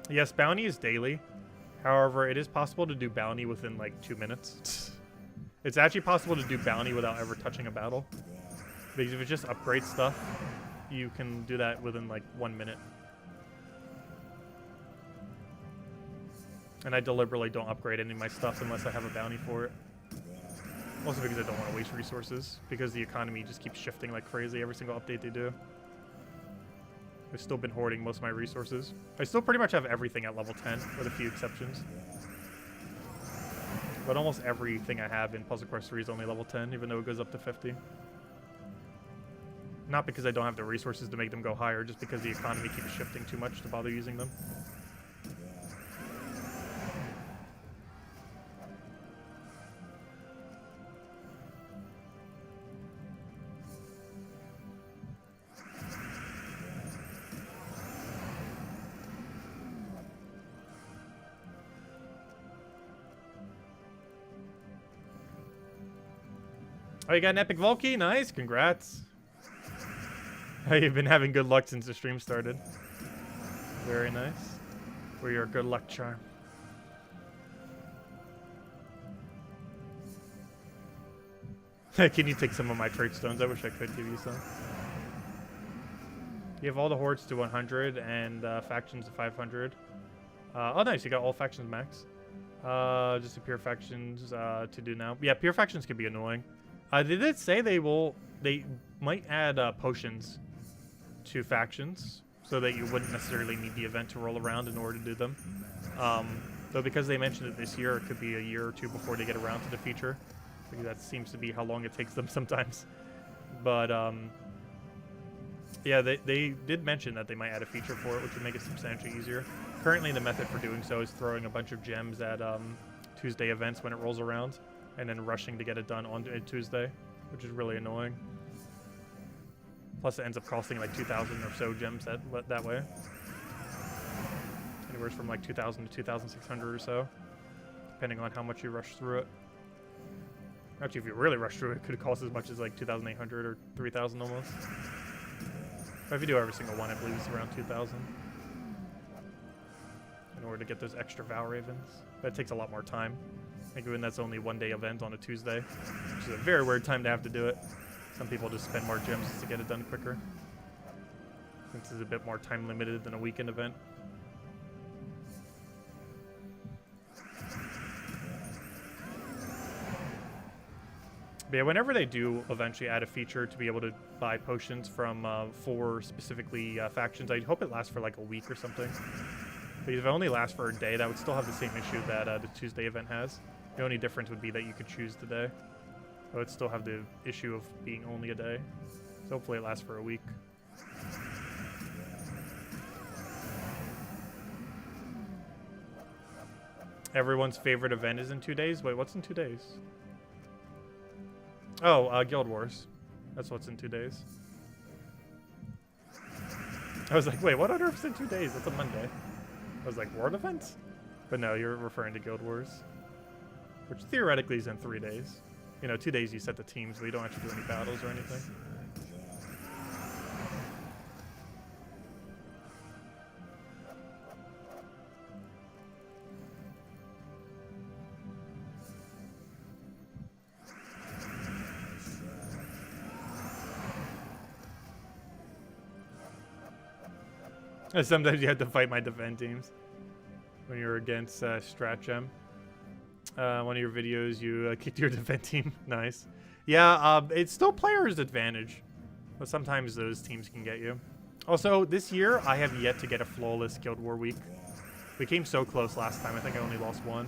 Yes, bounty is daily. However, it is possible to do bounty within like 2 minutes. It's actually possible to do bounty without ever touching a battle. Because if it just upgrades stuff, you can do that within like 1 minute. And I deliberately don't upgrade any of my stuff unless I have a bounty for it. Also because I don't want to waste resources, because the economy just keeps shifting like crazy every single update they do. I've still been hoarding most of my resources. I still pretty much have everything at level 10, with a few exceptions. But almost everything I have in Puzzle Quest 3 is only level 10, even though it goes up to 50. Not because I don't have the resources to make them go higher, just because the economy keeps shifting too much to bother using them. Oh, you got an epic Volkey? Nice, congrats. You've been having good luck since the stream started. Very nice. For your good luck charm. Can you take some of my trade stones? I wish I could give you some. You have all the hordes to 100 and factions to 500. Oh, nice. You got all factions max. Just the pure factions to do now. Yeah, pure factions could be annoying. They did say they might add potions to factions so that you wouldn't necessarily need the event to roll around in order to do them. Though because they mentioned it this year, it could be a year or two before they get around to the feature. Because that seems to be how long it takes them sometimes. But yeah, they did mention that they might add a feature for it, which would make it substantially easier. Currently, the method for doing so is throwing a bunch of gems at Tuesday events when it rolls around, and then rushing to get it done on Tuesday, which is really annoying. Plus, it ends up costing like 2,000 or so gems that way. Anywhere from like 2,000 to 2,600 or so, depending on how much you rush through it. Actually, if you really rush through it, it could cost as much as like 2,800 or 3,000 almost. But if you do every single one, I believe it's around 2,000 in order to get those extra Val Ravens. That takes a lot more time. I think even that's only one day event on a Tuesday, which is a very weird time to have to do it. Some people just spend more gems to get it done quicker, since it's a bit more time limited than a weekend event. But yeah, whenever they do eventually add a feature to be able to buy potions from for specifically factions, I hope it lasts for like a week or something. But if it only lasts for a day, that would still have the same issue that the Tuesday event has. The only difference would be that you could choose the day. It would still have the issue of being only a day. So hopefully it lasts for a week. Everyone's favorite event is in 2 days? Wait, what's in 2 days? Oh, Guild Wars. That's what's in 2 days. I was like, wait, what on earth's in 2 days? That's a Monday. I was like, World events? But no, you're referring to Guild Wars, which theoretically is in 3 days. You know, 2 days you set the teams, but you don't actually do any battles or anything. And sometimes you have to fight my defend teams when you're against StratGem. One of your videos, you kicked your defend team. Nice. Yeah, it's still player's advantage, but sometimes those teams can get you. Also, this year, I have yet to get a flawless Guild War week. We came so close last time. I think I only lost one.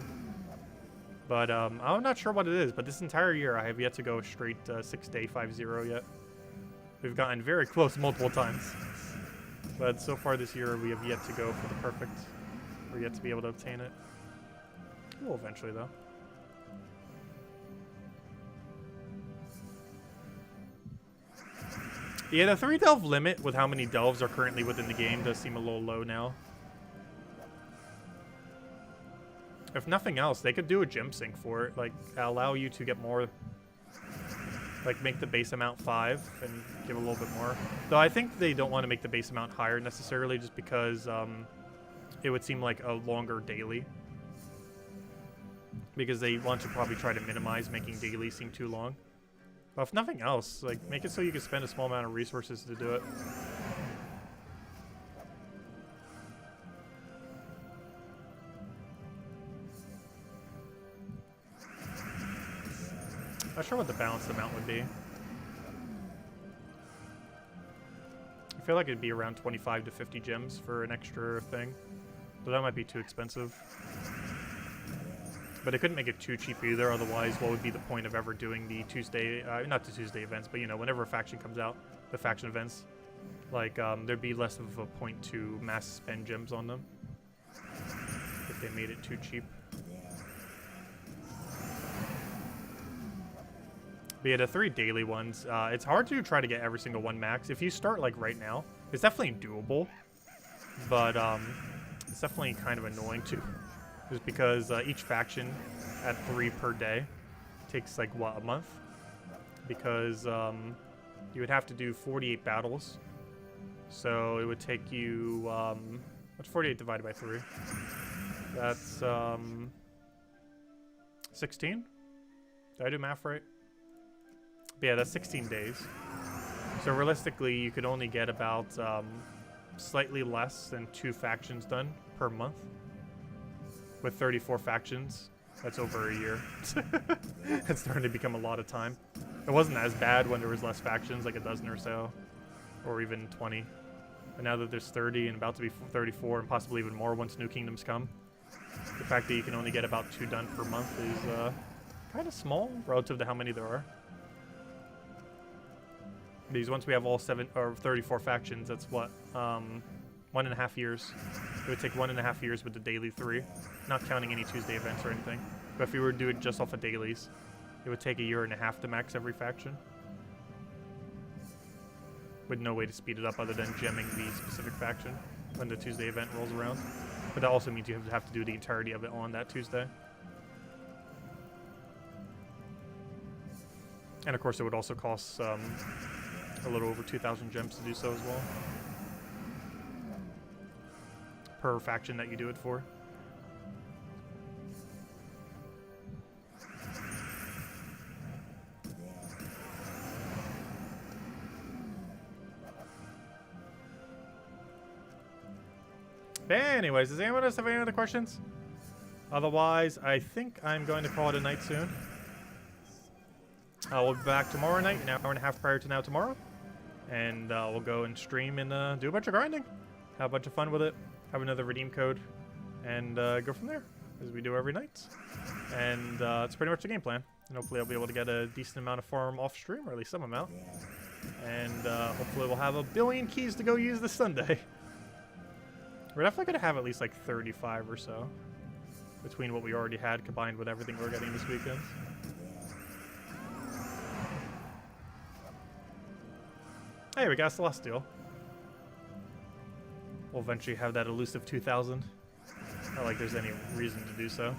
But I'm not sure what it is, but this entire year, I have yet to go straight 6-day 5-0 yet. We've gotten very close multiple times. But so far this year, we have yet to go for the perfect. We're yet to be able to obtain it. We'll eventually, though. Yeah, the 3 delve limit with how many delves are currently within the game does seem a little low now. If nothing else, they could do a gem sync for it. Like, allow you to get more... Like, make the base amount 5 and give a little bit more. Though I think they don't want to make the base amount higher necessarily just because it would seem like a longer daily. Because they want to probably try to minimize making daily seem too long. But if nothing else, like, make it so you can spend a small amount of resources to do it. Not sure what the balanced amount would be. I feel like it'd be around 25 to 50 gems for an extra thing. But that might be too expensive. But it couldn't make it too cheap either, otherwise what would be the point of ever doing the Tuesday, not the Tuesday events, but you know, whenever a faction comes out, the faction events, like, there'd be less of a point to mass spend gems on them if they made it too cheap. But yeah, the 3 daily ones, it's hard to try to get every single one max. If you start like right now, it's definitely doable, but it's definitely kind of annoying too. Just because each faction at 3 per day takes like, what, a month? Because you would have to do 48 battles. So it would take you, what's 48 divided by 3? That's 16? Did I do math right? But yeah, that's 16 days. So realistically, you could only get about slightly less than 2 factions done per month. With 34 factions, that's over a year. It's starting to become a lot of time. It wasn't as bad when there was less factions, like a dozen or so, or even 20. But now that there's 30 and about to be 34 and possibly even more once new kingdoms come, the fact that you can only get about 2 done per month is kind of small relative to how many there are. Because once we have all 34 factions, that's what, 1.5 years. It would take 1.5 years with the daily 3, not counting any Tuesday events or anything. But if we were to do it just off of dailies, it would take 1.5 years to max every faction. With no way to speed it up other than gemming the specific faction when the Tuesday event rolls around. But that also means you have to do the entirety of it on that Tuesday. And of course it would also cost a little over 2,000 gems to do so as well. Per faction that you do it for. But anyways, does anyone else have any other questions? Otherwise, I think I'm going to call it a night soon. We'll be back tomorrow night, an hour and a half prior to now tomorrow. And we'll go and stream and do a bunch of grinding. Have a bunch of fun with it. Have another redeem code. And go from there, as we do every night. And that's pretty much the game plan. And hopefully I'll be able to get a decent amount of farm off stream, or at least some amount. And hopefully we'll have 1 billion keys to go use this Sunday. We're definitely going to have at least like 35 or so. Between what we already had combined with everything we're getting this weekend. Hey, we got Celestial. We'll eventually have that elusive 2,000. Not like there's any reason to do so.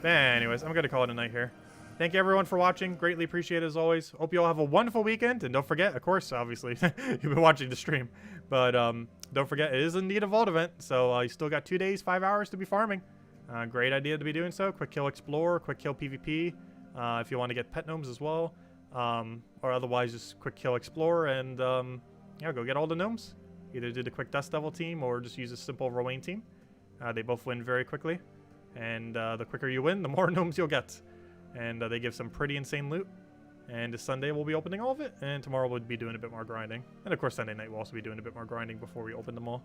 But anyways, I'm going to call it a night here. Thank you everyone for watching. Greatly appreciate it as always. Hope you all have a wonderful weekend. And don't forget, of course, obviously, you've been watching the stream. But don't forget, it is indeed a vault event. So you still got 2 days, 5 hours to be farming. Great idea to be doing so. Quick kill explore, quick kill PvP. If you want to get pet gnomes as well. Or otherwise just quick kill explore and yeah, go get all the gnomes. Either do the quick dust devil team or just use a simple Rowan team. They both win very quickly. And the quicker you win, the more gnomes you'll get. And they give some pretty insane loot. And this Sunday we'll be opening all of it. And tomorrow we'll be doing a bit more grinding. And of course Sunday night we'll also be doing a bit more grinding before we open them all.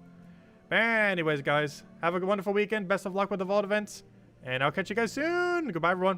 But anyways guys, have a wonderful weekend. Best of luck with the vault events. And I'll catch you guys soon. Goodbye everyone.